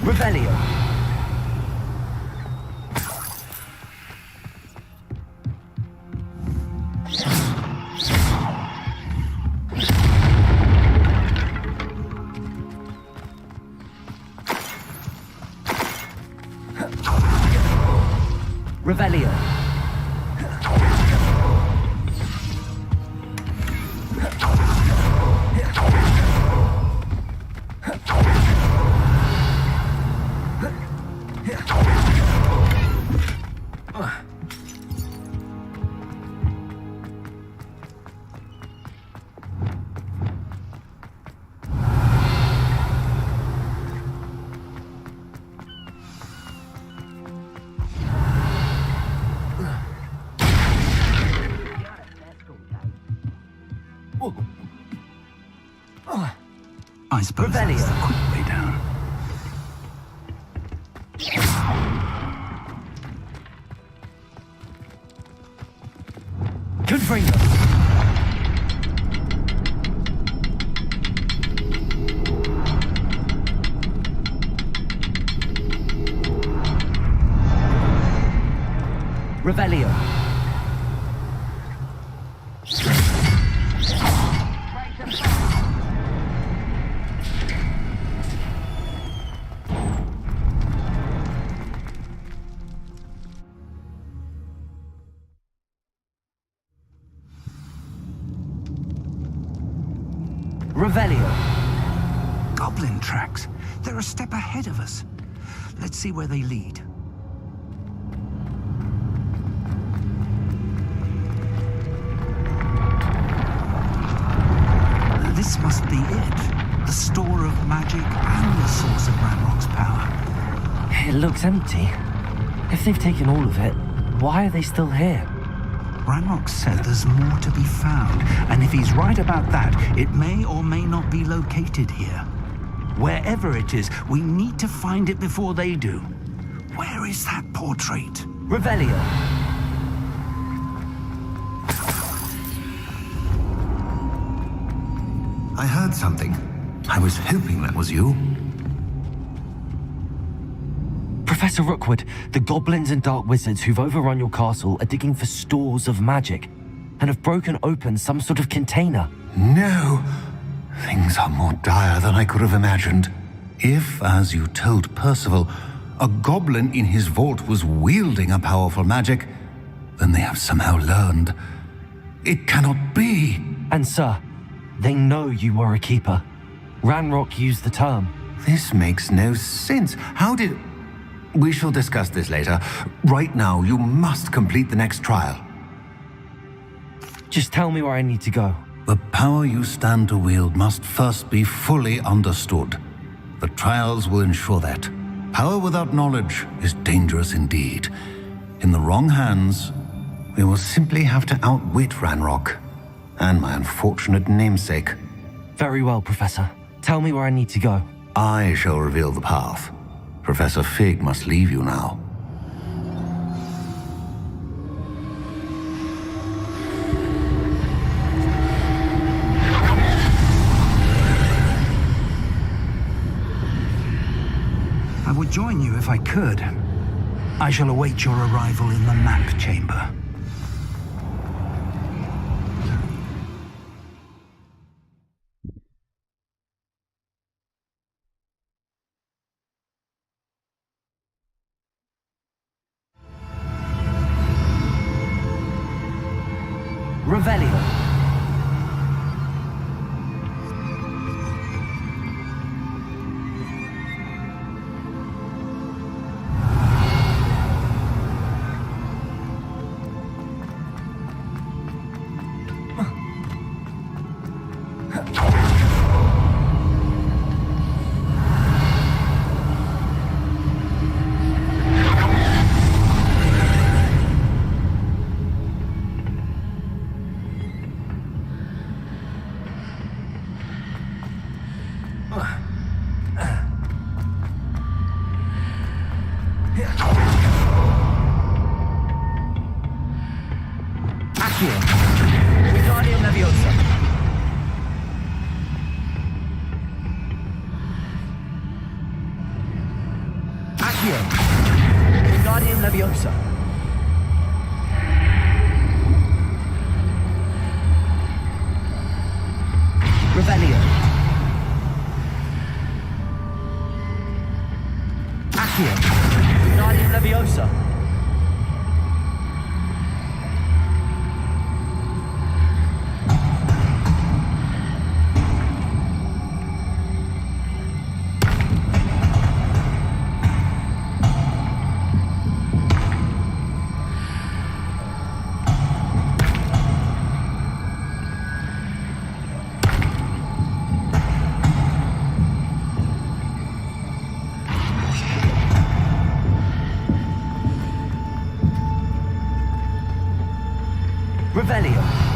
Revelio. Revelio. I suppose that's the quick way down. Bring them. Revelio. Revelio. Goblin tracks. They're a step ahead of us. Let's see where they lead. This must be it. The store of magic and the source of RANROK'S power. It looks empty. If they've taken all of it, why are they still here? RANROK said there's more to be found, and if he's right about that, it may or may not be located here. Wherever it is, we need to find it before they do. Where is that portrait? Revelio. I heard something. I was hoping that was you. Professor Rookwood, the goblins and dark wizards who've overrun your castle are digging for stores of magic and have broken open some sort of container. No! Things are more dire than I could have imagined. If, as you told Percival, a goblin in his vault was wielding a powerful magic, then they have somehow learned. It cannot be! And sir, they know you were a keeper. RANROK used the term. This makes no sense. How did... We shall discuss this later. Right now, you must complete the next trial. Just tell me where I need to go. The power you stand to wield must first be fully understood. The trials will ensure that. Power without knowledge is dangerous indeed. In the wrong hands, we will simply have to outwit RANROK and my unfortunate namesake. Very well, Professor. Tell me where I need to go. I shall reveal the path. Professor Fig must leave you now. I would join you if I could. I shall await your arrival in the map chamber. Revelio. Leviosa. Revelio. Accio. Guardian Leviosa. Revelio.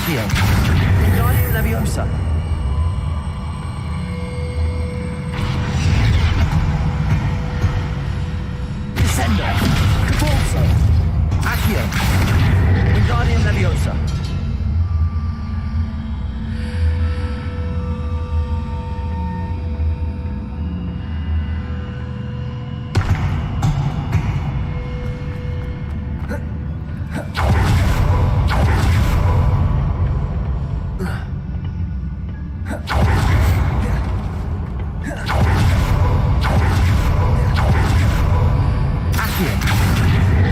Accio. Wingardium Leviosa. Descendo. Cabalso. Accio. Wingardium Leviosa.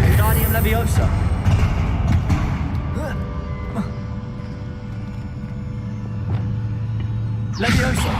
Wingardium Leviosa. Leviosa.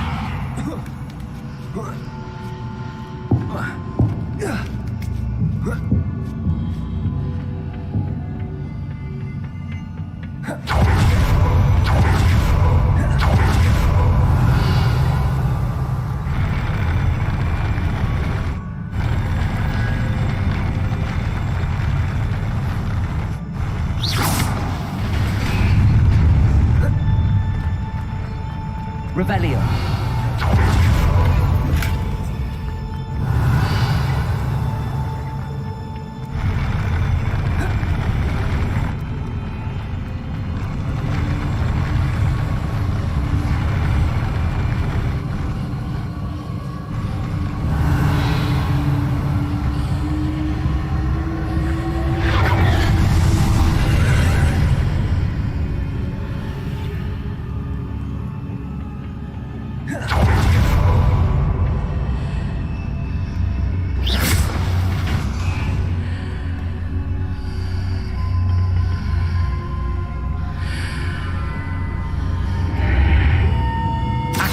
Revelio.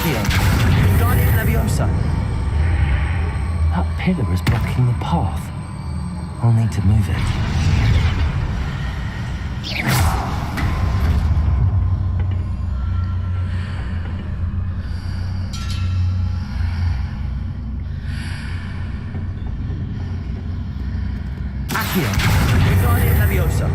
Wingardium Leviosa. That pillar is blocking the path. I'll need to move it. Accio. Wingardium Leviosa.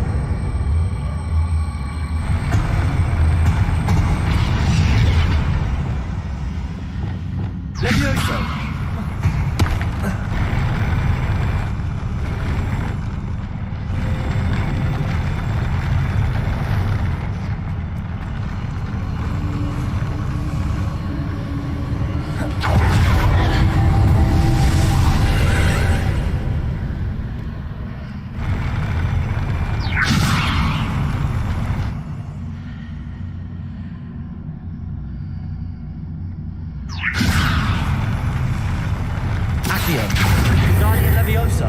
Leviosa. Wingardium Leviosa.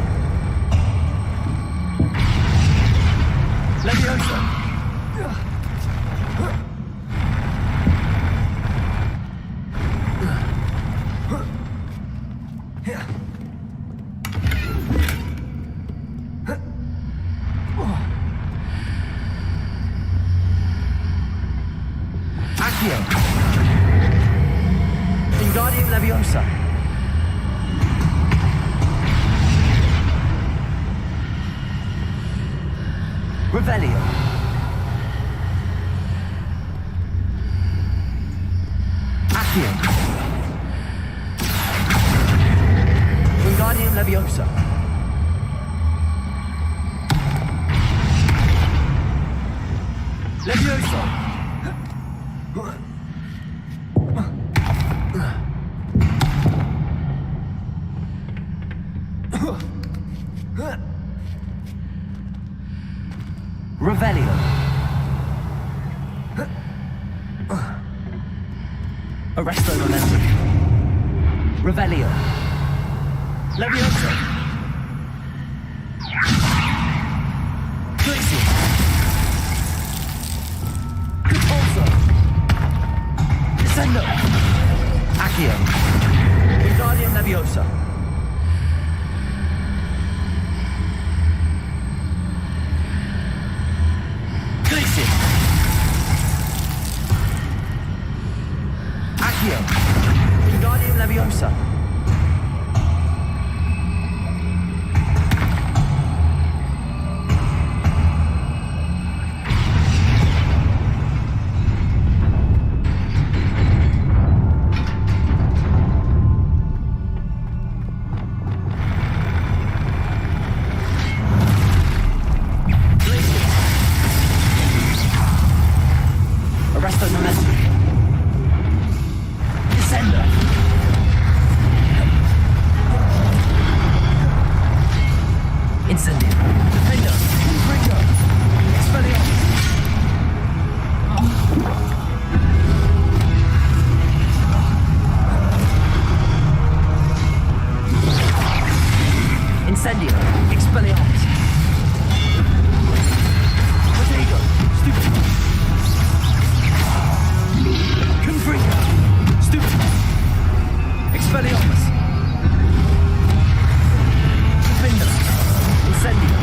Leviosa. Accio. Wingardium Leviosa. Revelio. Accio. Wingardium Leviosa. Leviosa. Revelio. Arresto Momentum. Revelio. Leviosa. Glacier. Compulso. Descendo. Accio. Wingardium Leviosa. Glacier. Accio. Wingardium Leviosa. Incendio. Expelliarmus. Potato. Stupid. Confringo. Stupid. Expelliarmus. Defender. Incendio.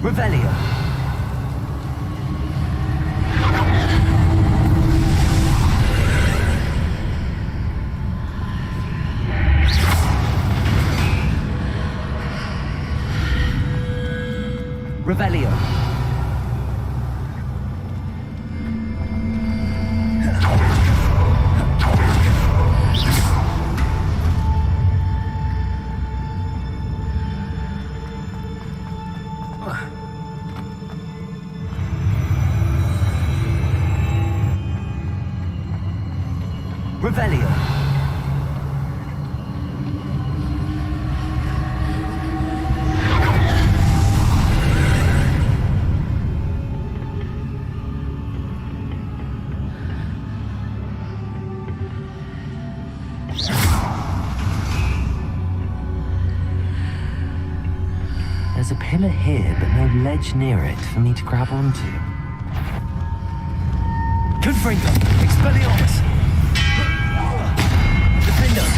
Revelio. Revelio. Revelio. There's a pillar here, but no ledge near it for me to grab onto. Confringo. Expelliarmus. Defender.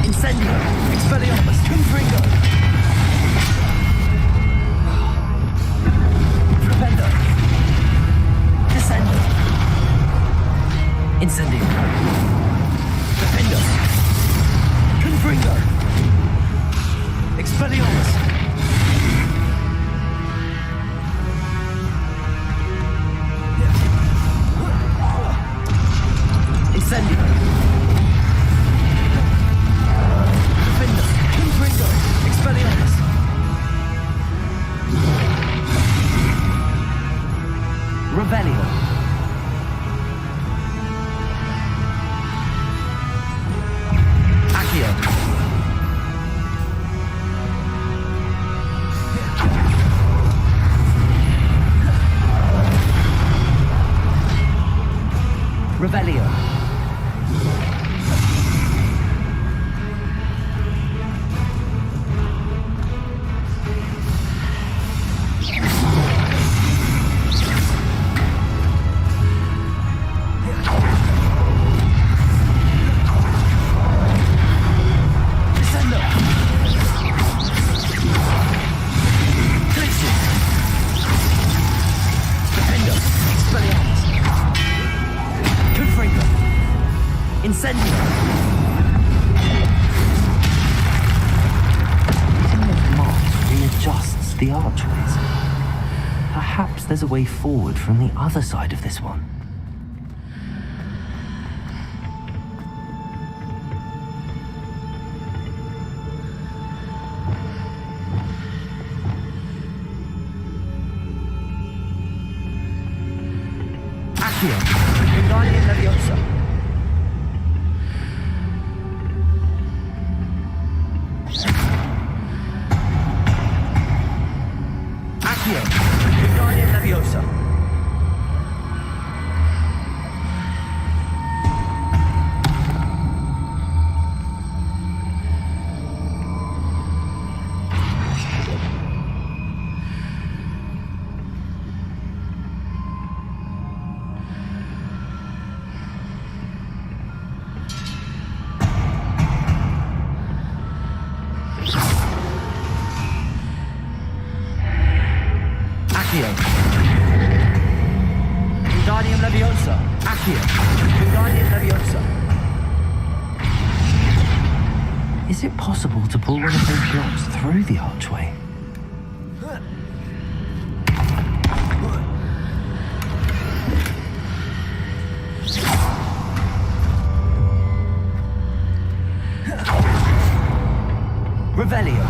Incendio. Expelliarmus. Confringo. Defender. Descendo. Incendio. Defender. Confringo. Expelliarmus. Incendio. Defender. Confringo. Expelliarmus. Revelio. Accio. Revelio. Descendo. Glitches. Defendo. Expelliarmus. Confringo. Incendio. Using those marks readjusts the archways. Perhaps there's a way forward from the other side of this one. Accio. Wingardium Leviosa. Accio. Wingardium Leviosa. Accio. Wingardium Leviosa. Accio. Wingardium Leviosa. Is it possible to pull one of those blocks through the archway? Revelio.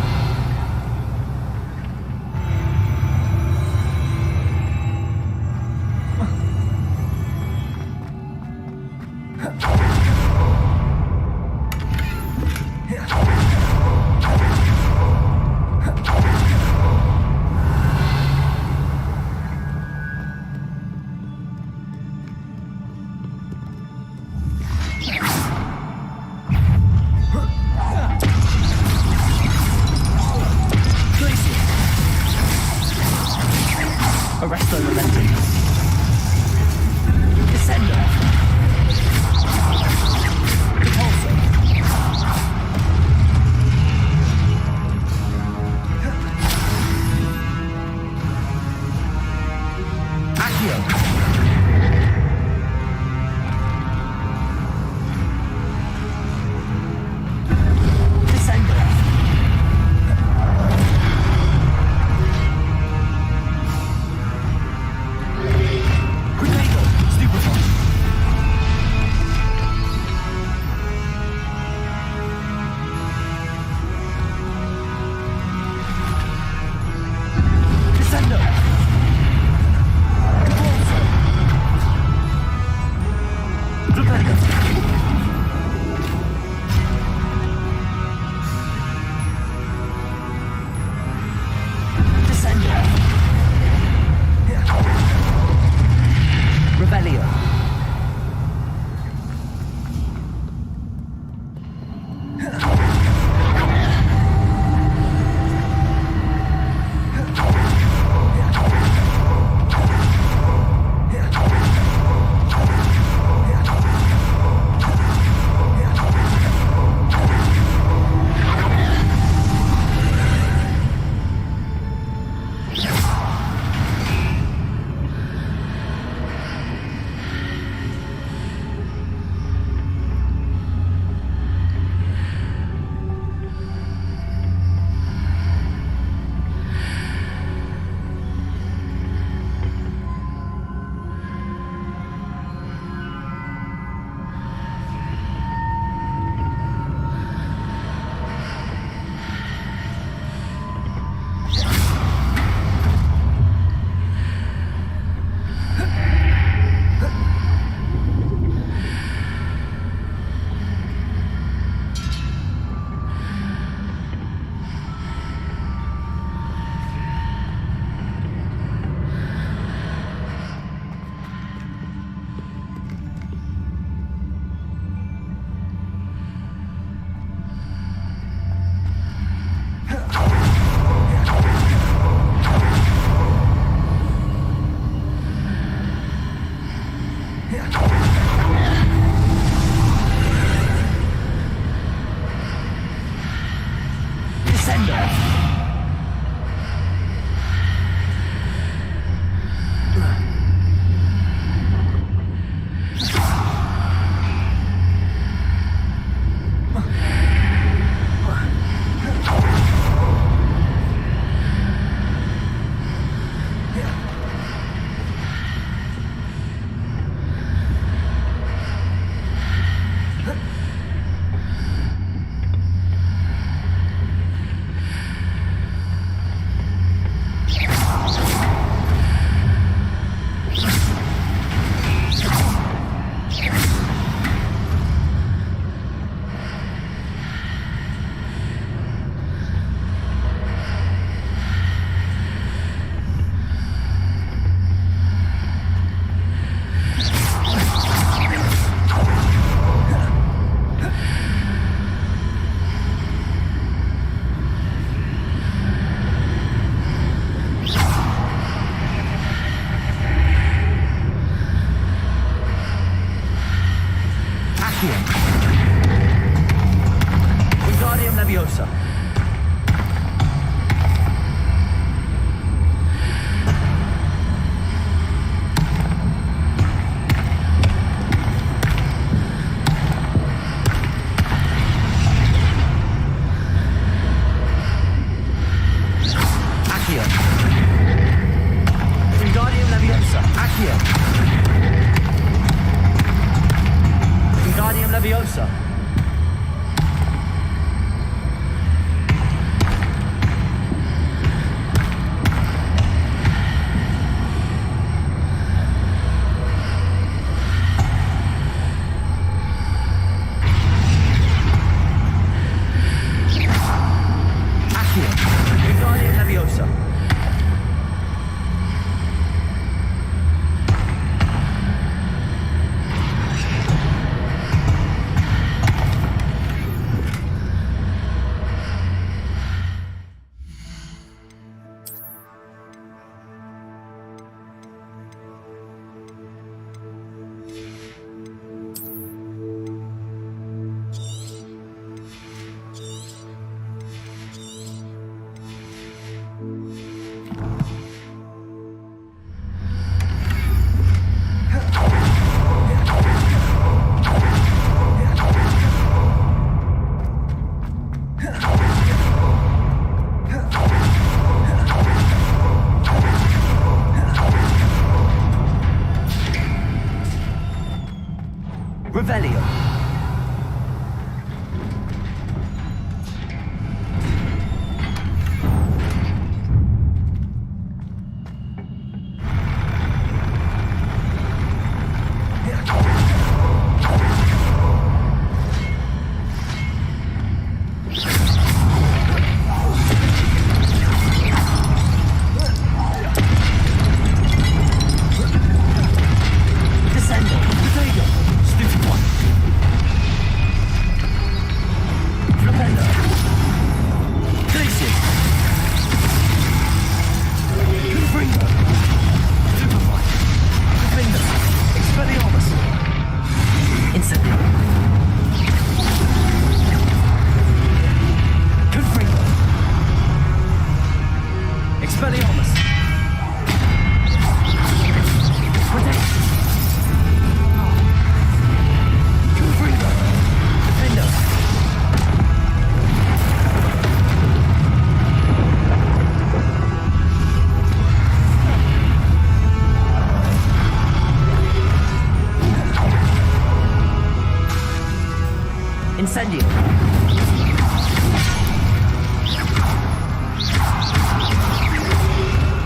Incendio.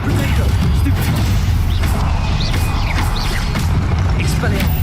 Protego. Stupefy. Expelliarmus.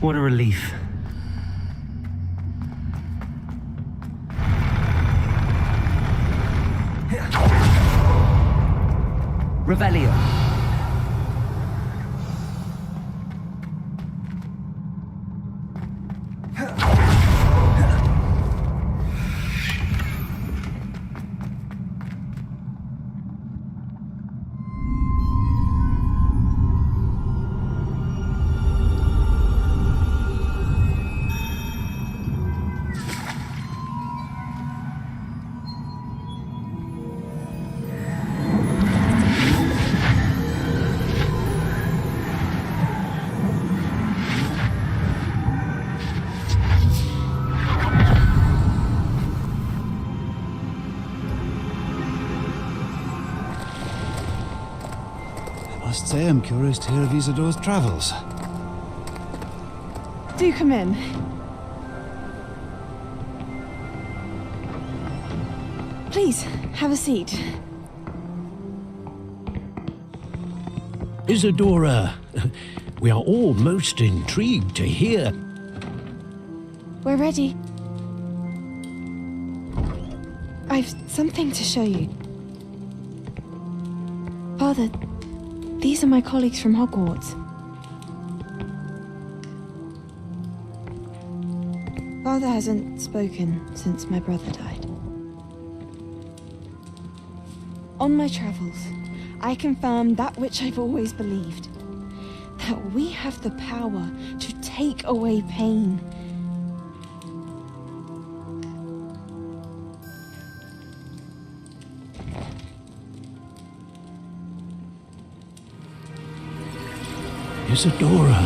What a relief. Revelio. I must say I'm curious to hear of Isadore's travels. Do come in. Please, have a seat. Isadora, we are all most intrigued to hear. We're ready. I've something to show you. Father, these are my colleagues from Hogwarts. Father hasn't spoken since my brother died. On my travels, I confirmed that which I've always believed. That we have the power to take away pain. Isadora.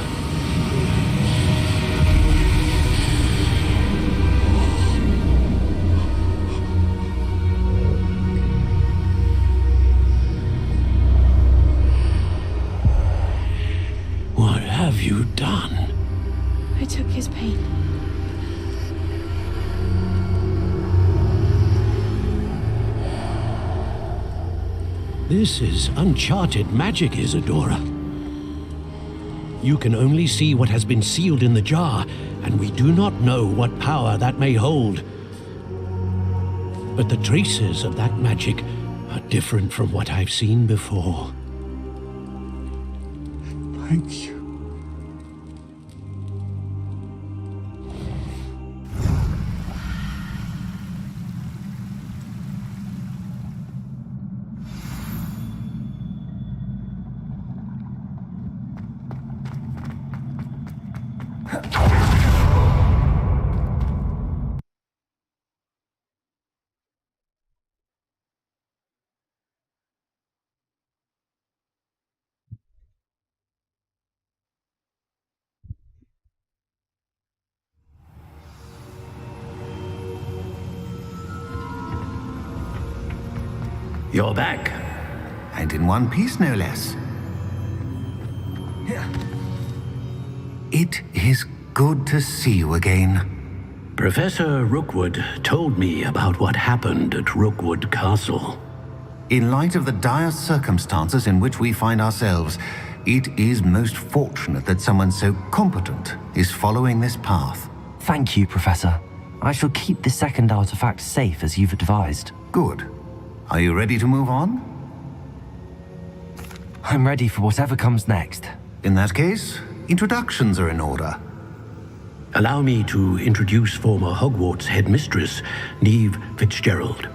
What have you done? I took his pain. This is uncharted magic, Isadora. You can only see what has been sealed in the jar, and we do not know what power that may hold. But the traces of that magic are different from what I've seen before. Thank you. You're back. And in one piece, no less. It is good to see you again. Professor Rookwood told me about what happened at Rookwood Castle. In light of the dire circumstances in which we find ourselves, it is most fortunate that someone so competent is following this path. Thank you, Professor. I shall keep the second artifact safe as you've advised. Good. Are you ready to move on? I'm ready for whatever comes next. In that case, introductions are in order. Allow me to introduce former Hogwarts headmistress, Neve Fitzgerald.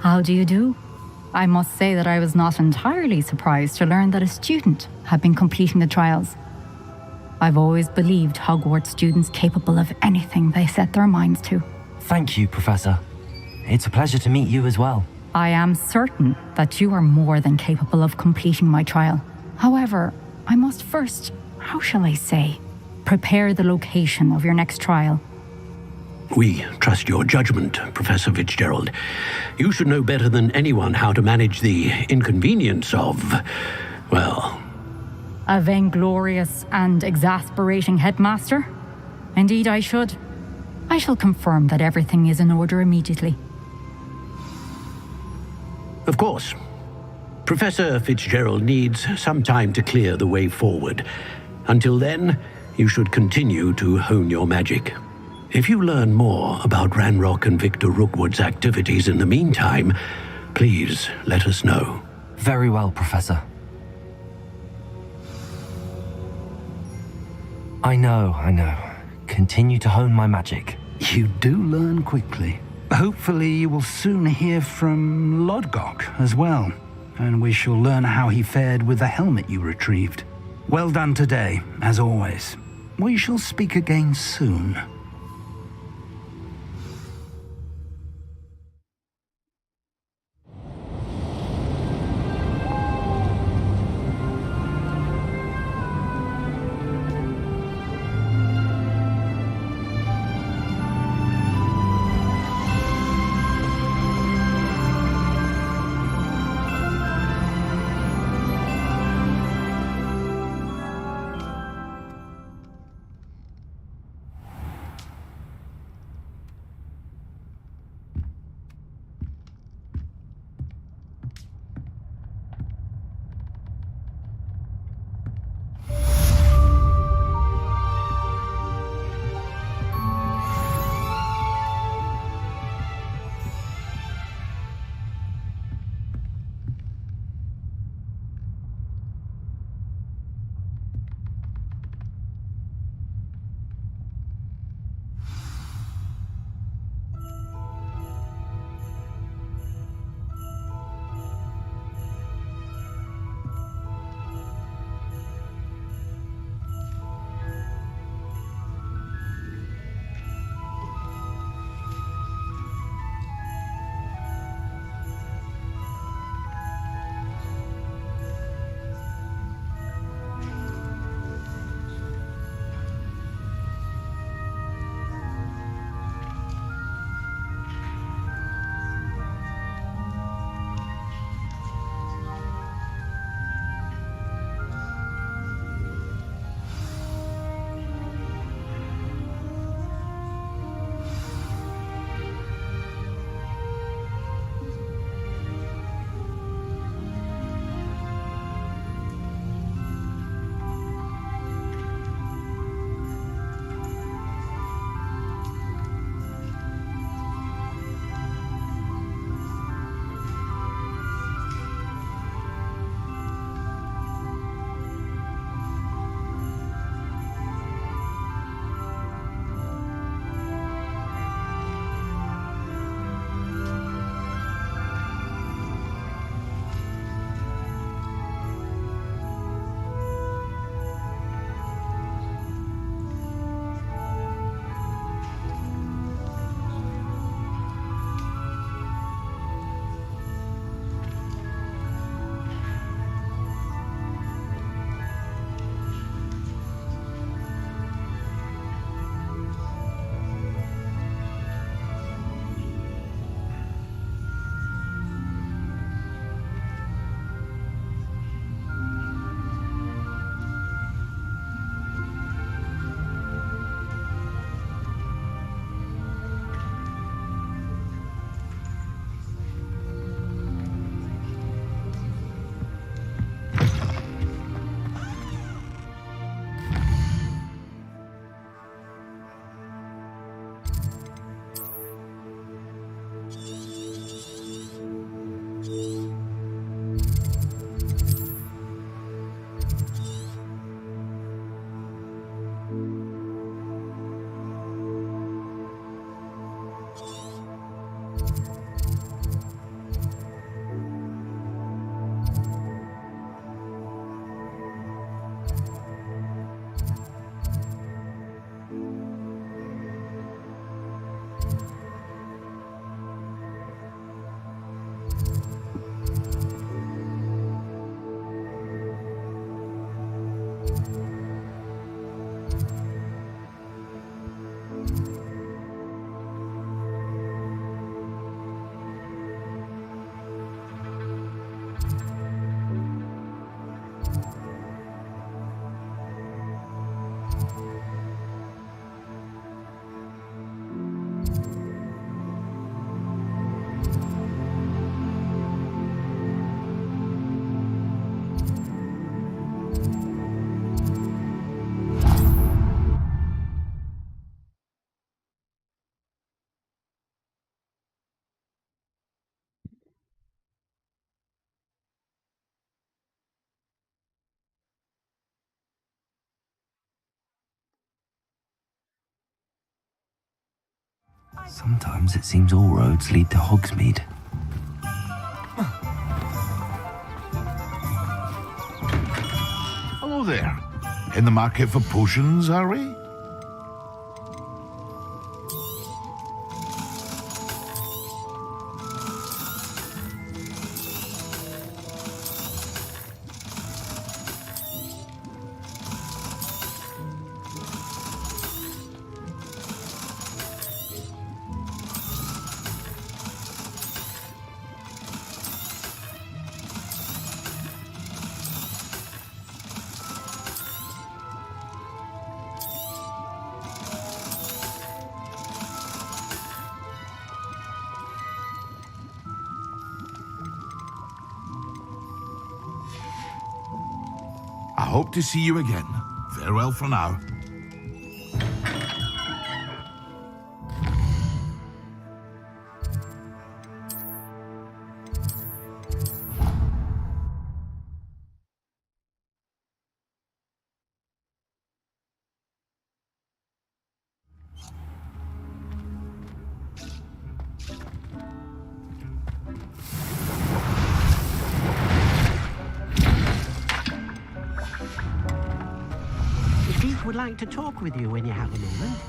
How do you do? I must say that I was not entirely surprised to learn that a student had been completing the trials. I've always believed Hogwarts students capable of anything they set their minds to. Thank you, Professor. It's a pleasure to meet you as well. I am certain that you are more than capable of completing my trial. However, I must first, how shall I say, prepare the location of your next trial. We trust your judgment, Professor Fitzgerald. You should know better than anyone how to manage the inconvenience of, well... A vainglorious and exasperating headmaster? Indeed I should. I shall confirm that everything is in order immediately. Of course. Professor Fitzgerald needs some time to clear the way forward. Until then, you should continue to hone your magic. If you learn more about Ranrock and Victor Rookwood's activities in the meantime, please let us know. Very well, Professor. I know. Continue to hone my magic. You do learn quickly. Hopefully you will soon hear from Lodgok as well, and we shall learn how he fared with the helmet you retrieved. Well done today, as always. We shall speak again soon. Sometimes it seems all roads lead to Hogsmeade. Hello there. In the market for potions, are we? I hope to see you again. Farewell for now. Would like to talk with you when you have a moment.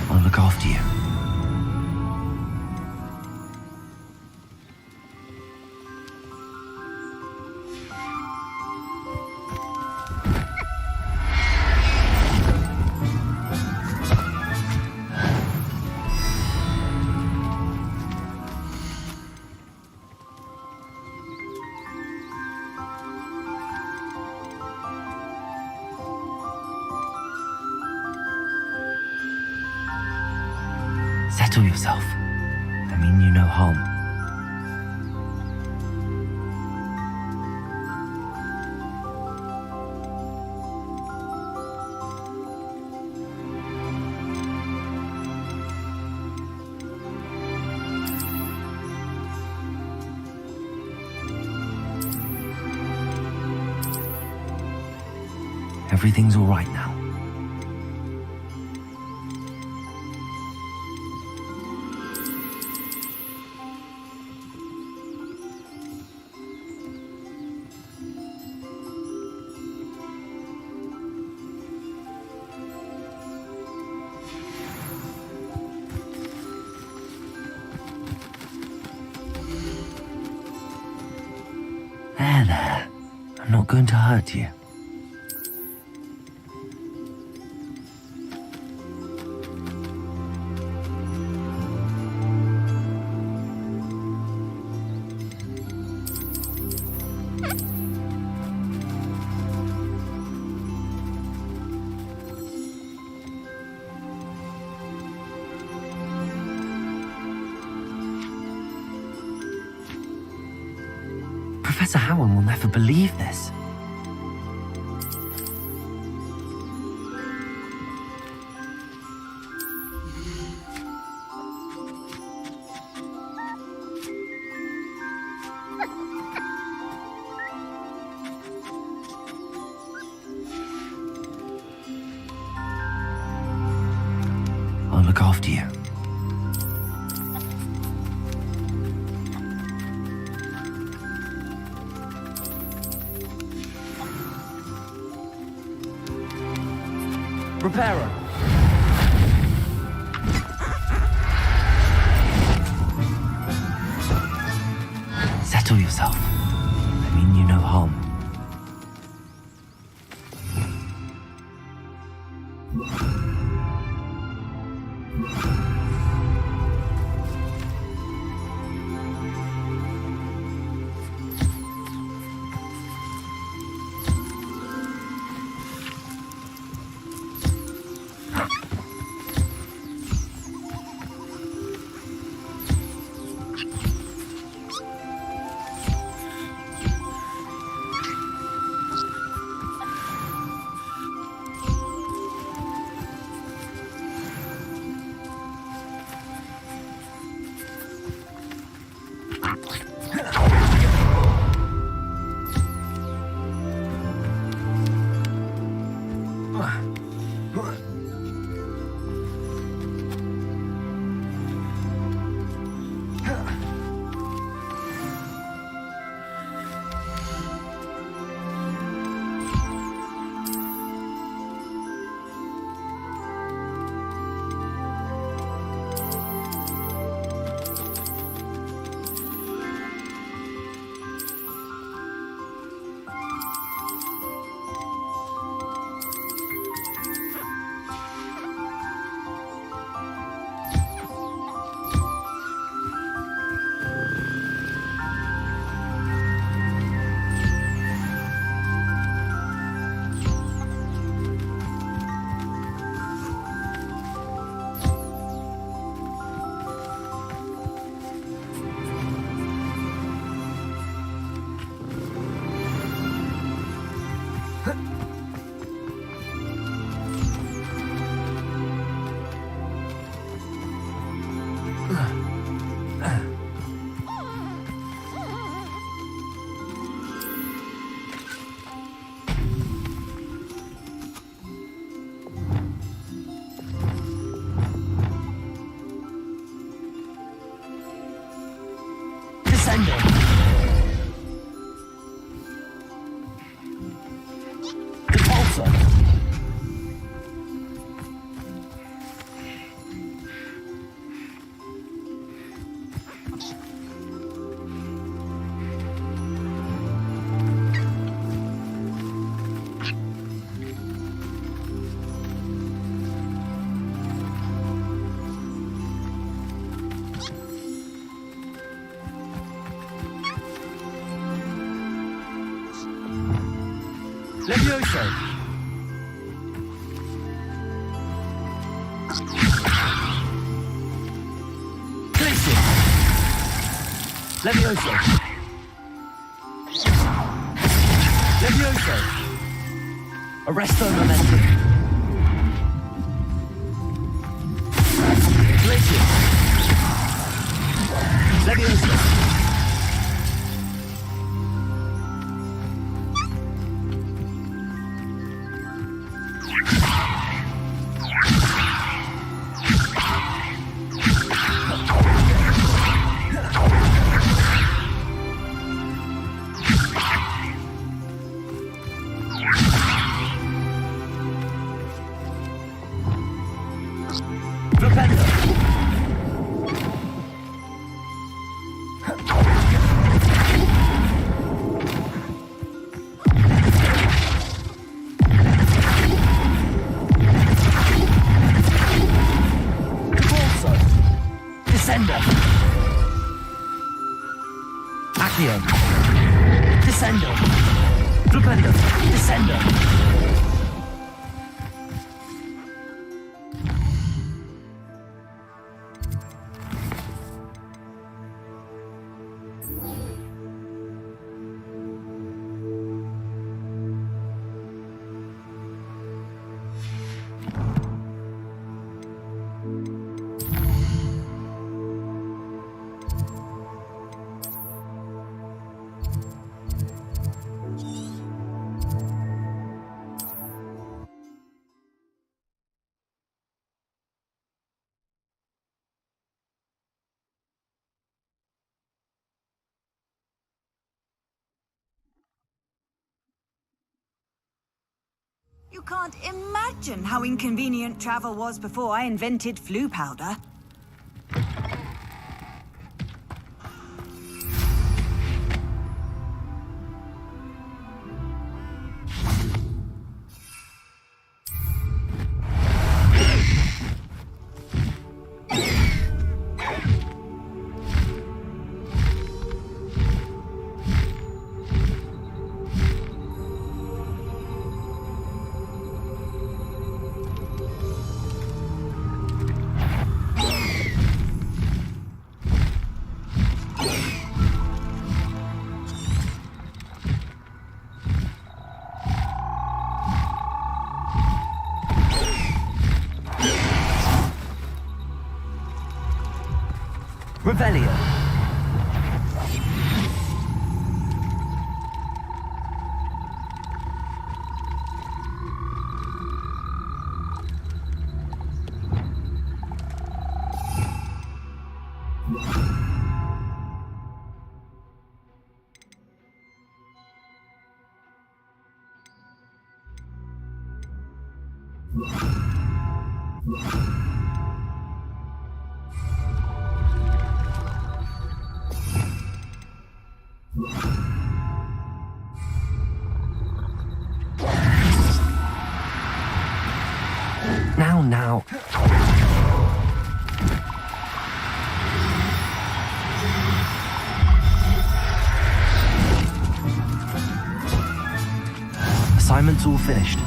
I'll look after you. Settle yourself. I mean you no harm. Everything's all right now. There. I'm not going to hurt you. Professor Howard will never believe this. Repairer. Settle yourself. I mean you no harm. Levioso. Glisten. Levioso. Levioso. Arresto momentum. Glisten. Levioso. Descendo. Flipendo. Descendo. You can't imagine how inconvenient travel was before I invented flu powder. Revelio. Now. Assignment's all finished.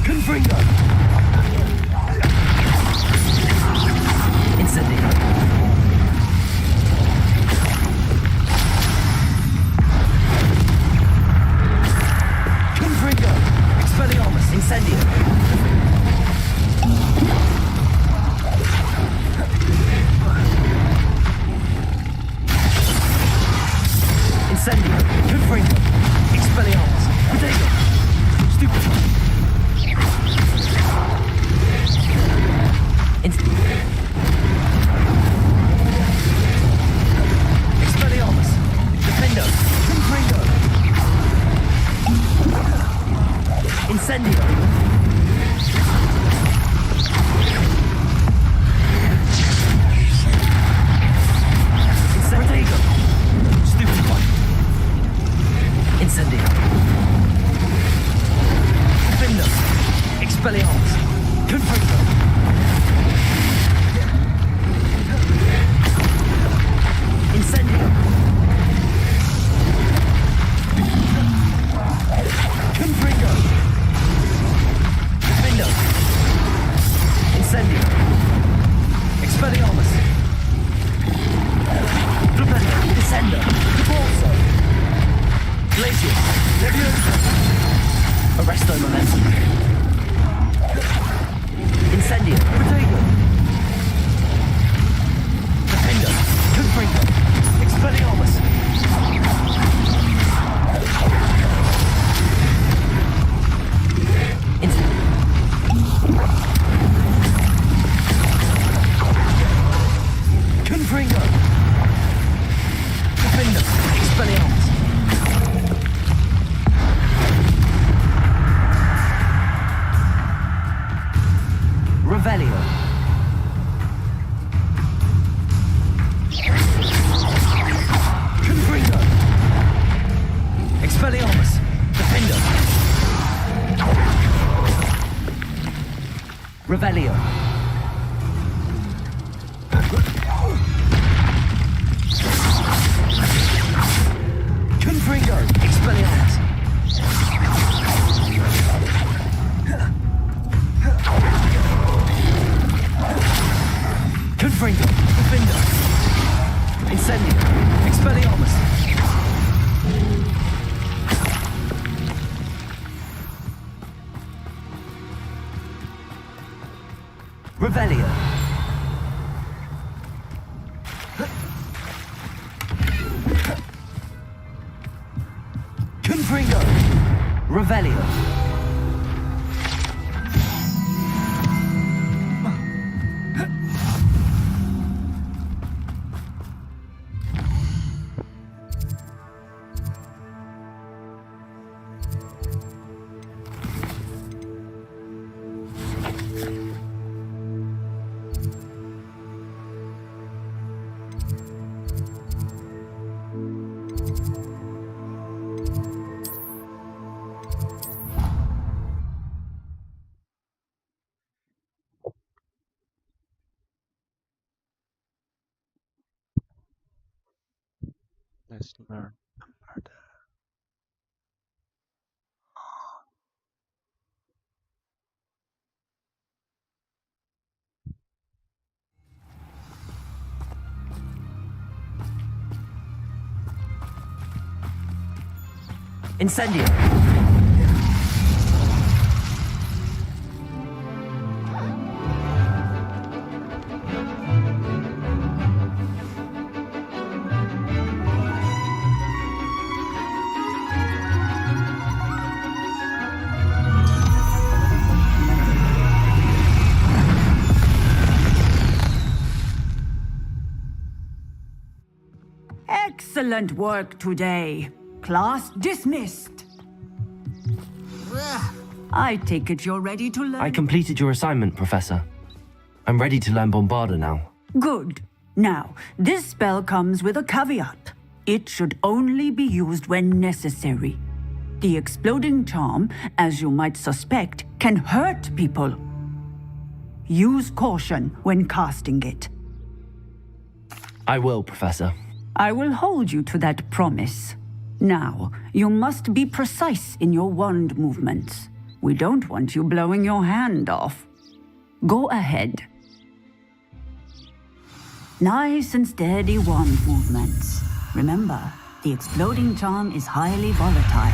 Confringo! Descender. Corso. Glacius. Leviosa. Arresto momentum. Incendio. Protego. Defender. Confringo. Expelliarmus. Confringo. Defender. Expelliarmus. Revelio. Confringo. Expelliarmus. Defender. Revelio. Confringo. Expelliarmus. Confringo. Defender. Incendio. Expelliarmus. Revelio. Confringo. Revelio. Let's learn murder. Incendio. Excellent work today. Class dismissed. I take it you're ready to learn. I completed your assignment, Professor. I'm ready to learn Bombarda now. Good. Now, this spell comes with a caveat. It should only be used when necessary. The exploding charm, as you might suspect, can hurt people. Use caution when casting it. I will, Professor. I will hold you to that promise. Now, you must be precise in your wand movements. We don't want you blowing your hand off. Go ahead. Nice and steady wand movements. Remember, the exploding charm is highly volatile.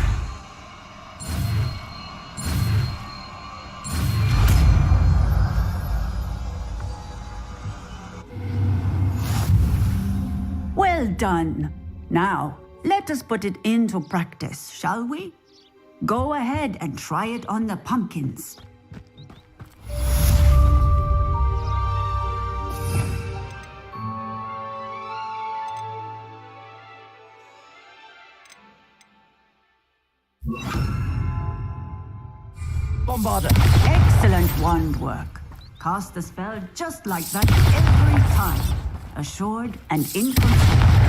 Well done. Now, let us put it into practice, shall we? Go ahead and try it on the pumpkins. Bombarda. Excellent wand work. Cast the spell just like that every time. Assured and in control.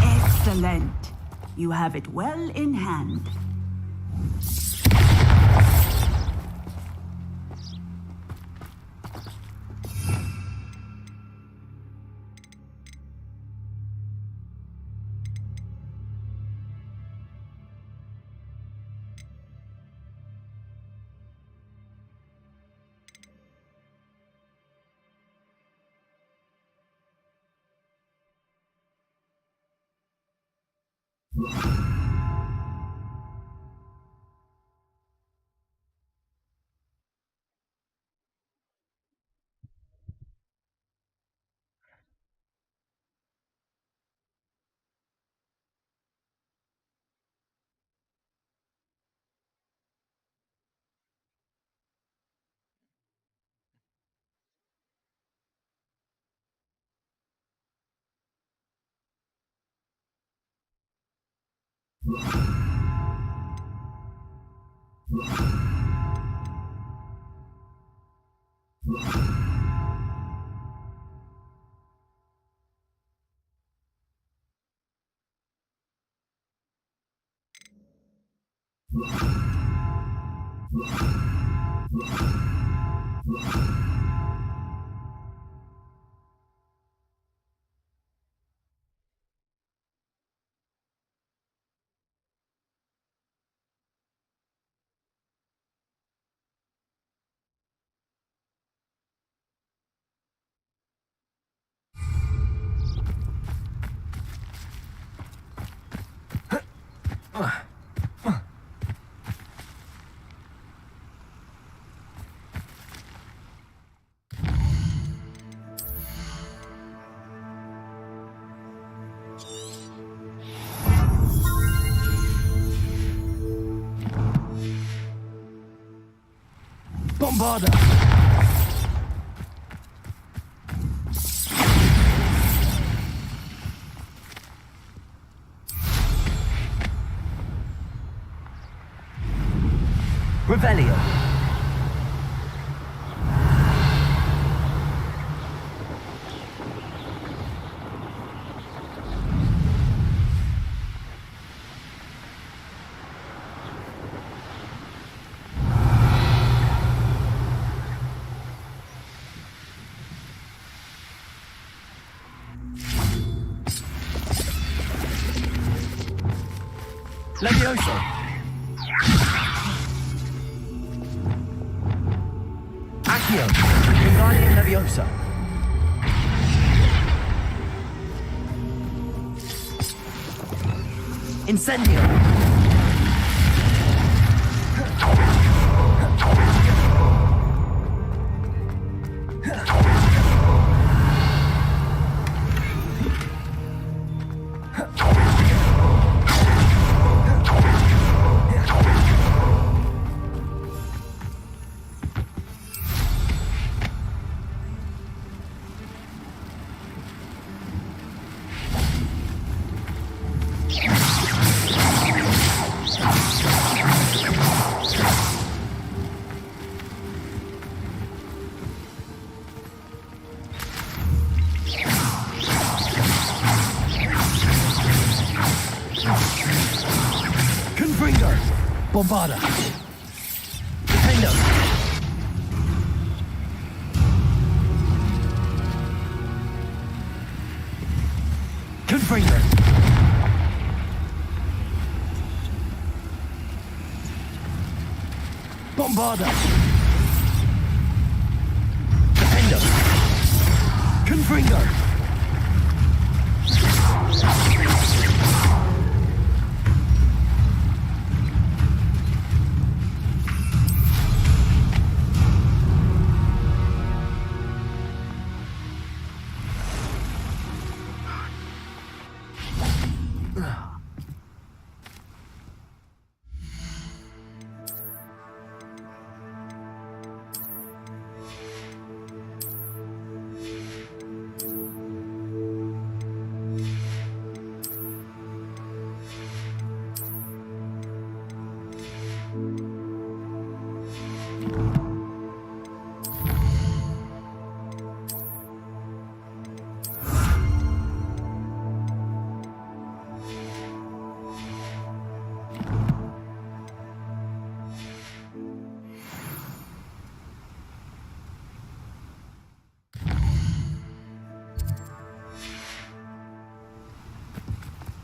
Excellent. You have it well in hand. Bombarda! Revelio. Levioso. Accio. Wingardium Levioso. Incendio. Bombarda. Defendo. Confringo. Bombarda. Defendo. Confringo.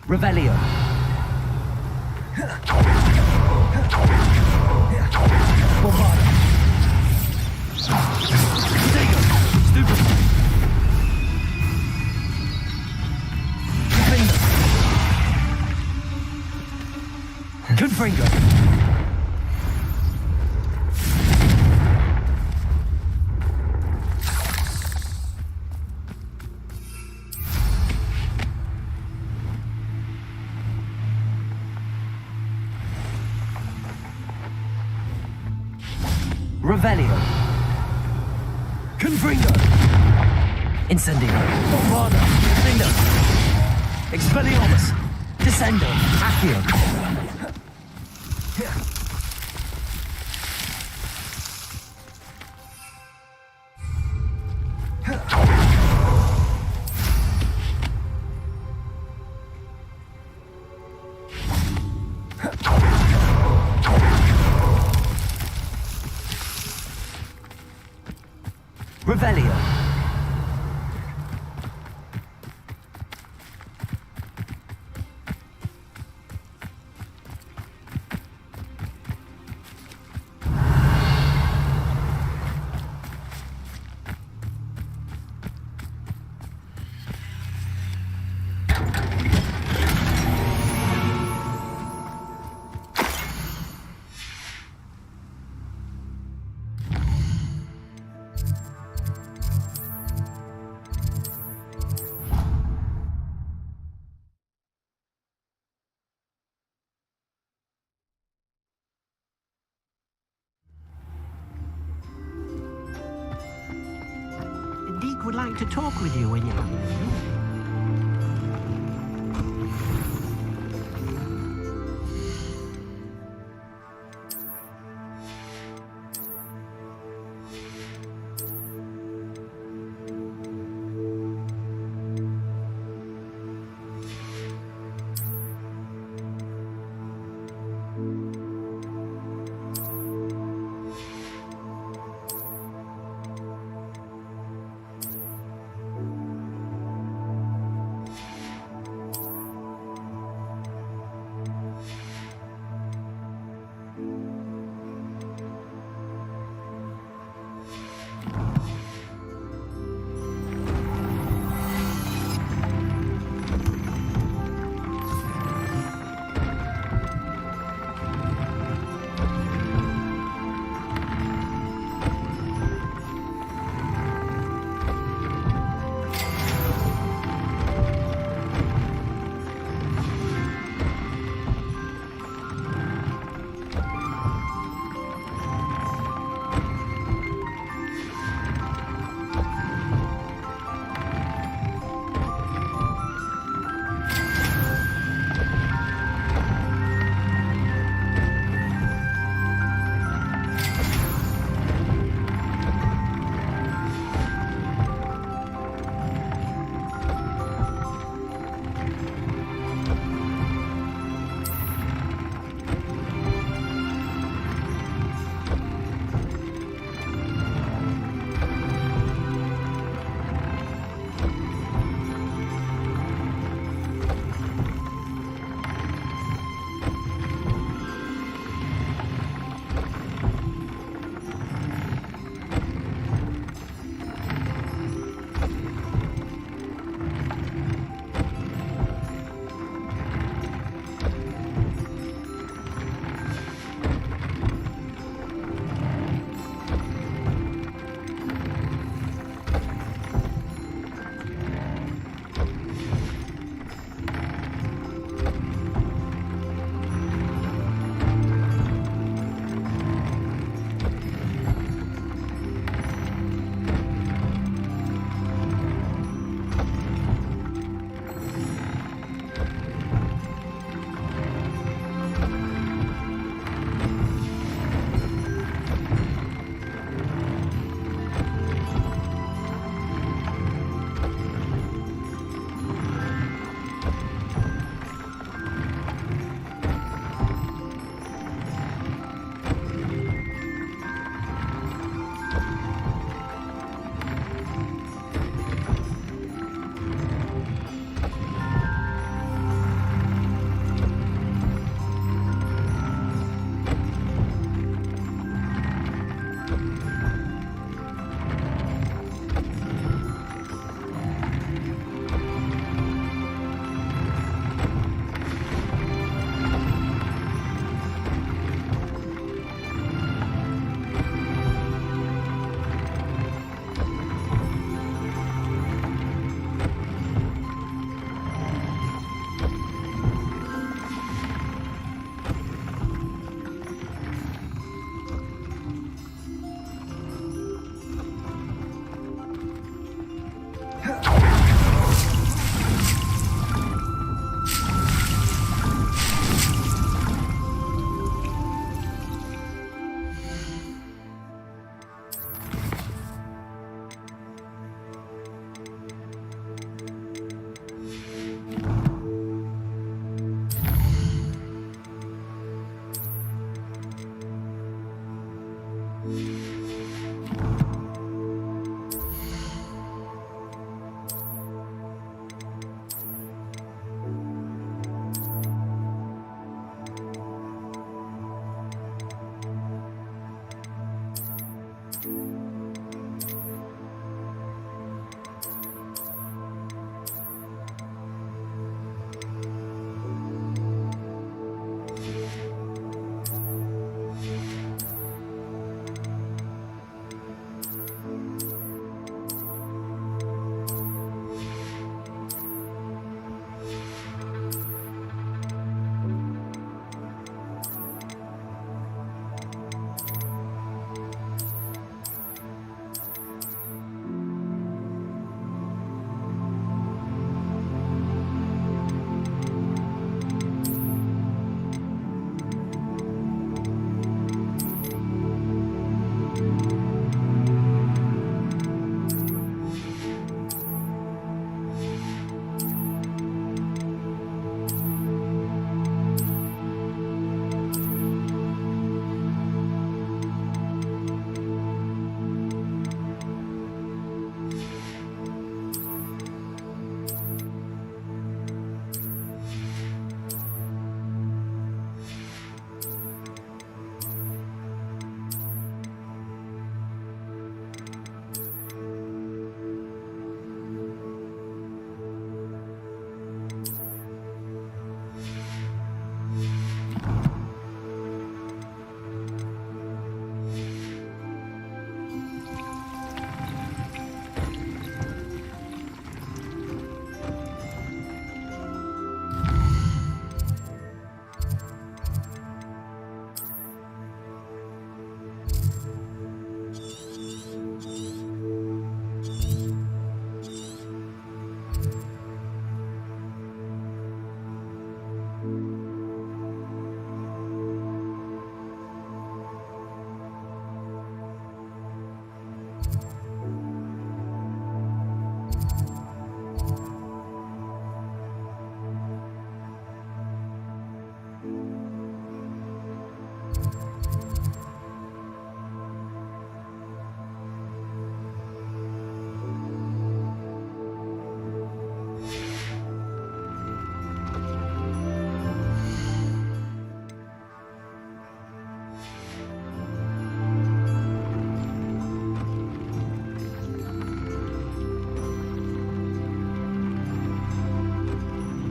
Revelio. Bombarda. Diego. Stupid. Defendo. Confringo. Revelio. Confringo. Incendio. Bombarda. Findo. Expelliarmus. Descendo. Accio. Revelio. Deke would like to talk with you when you're...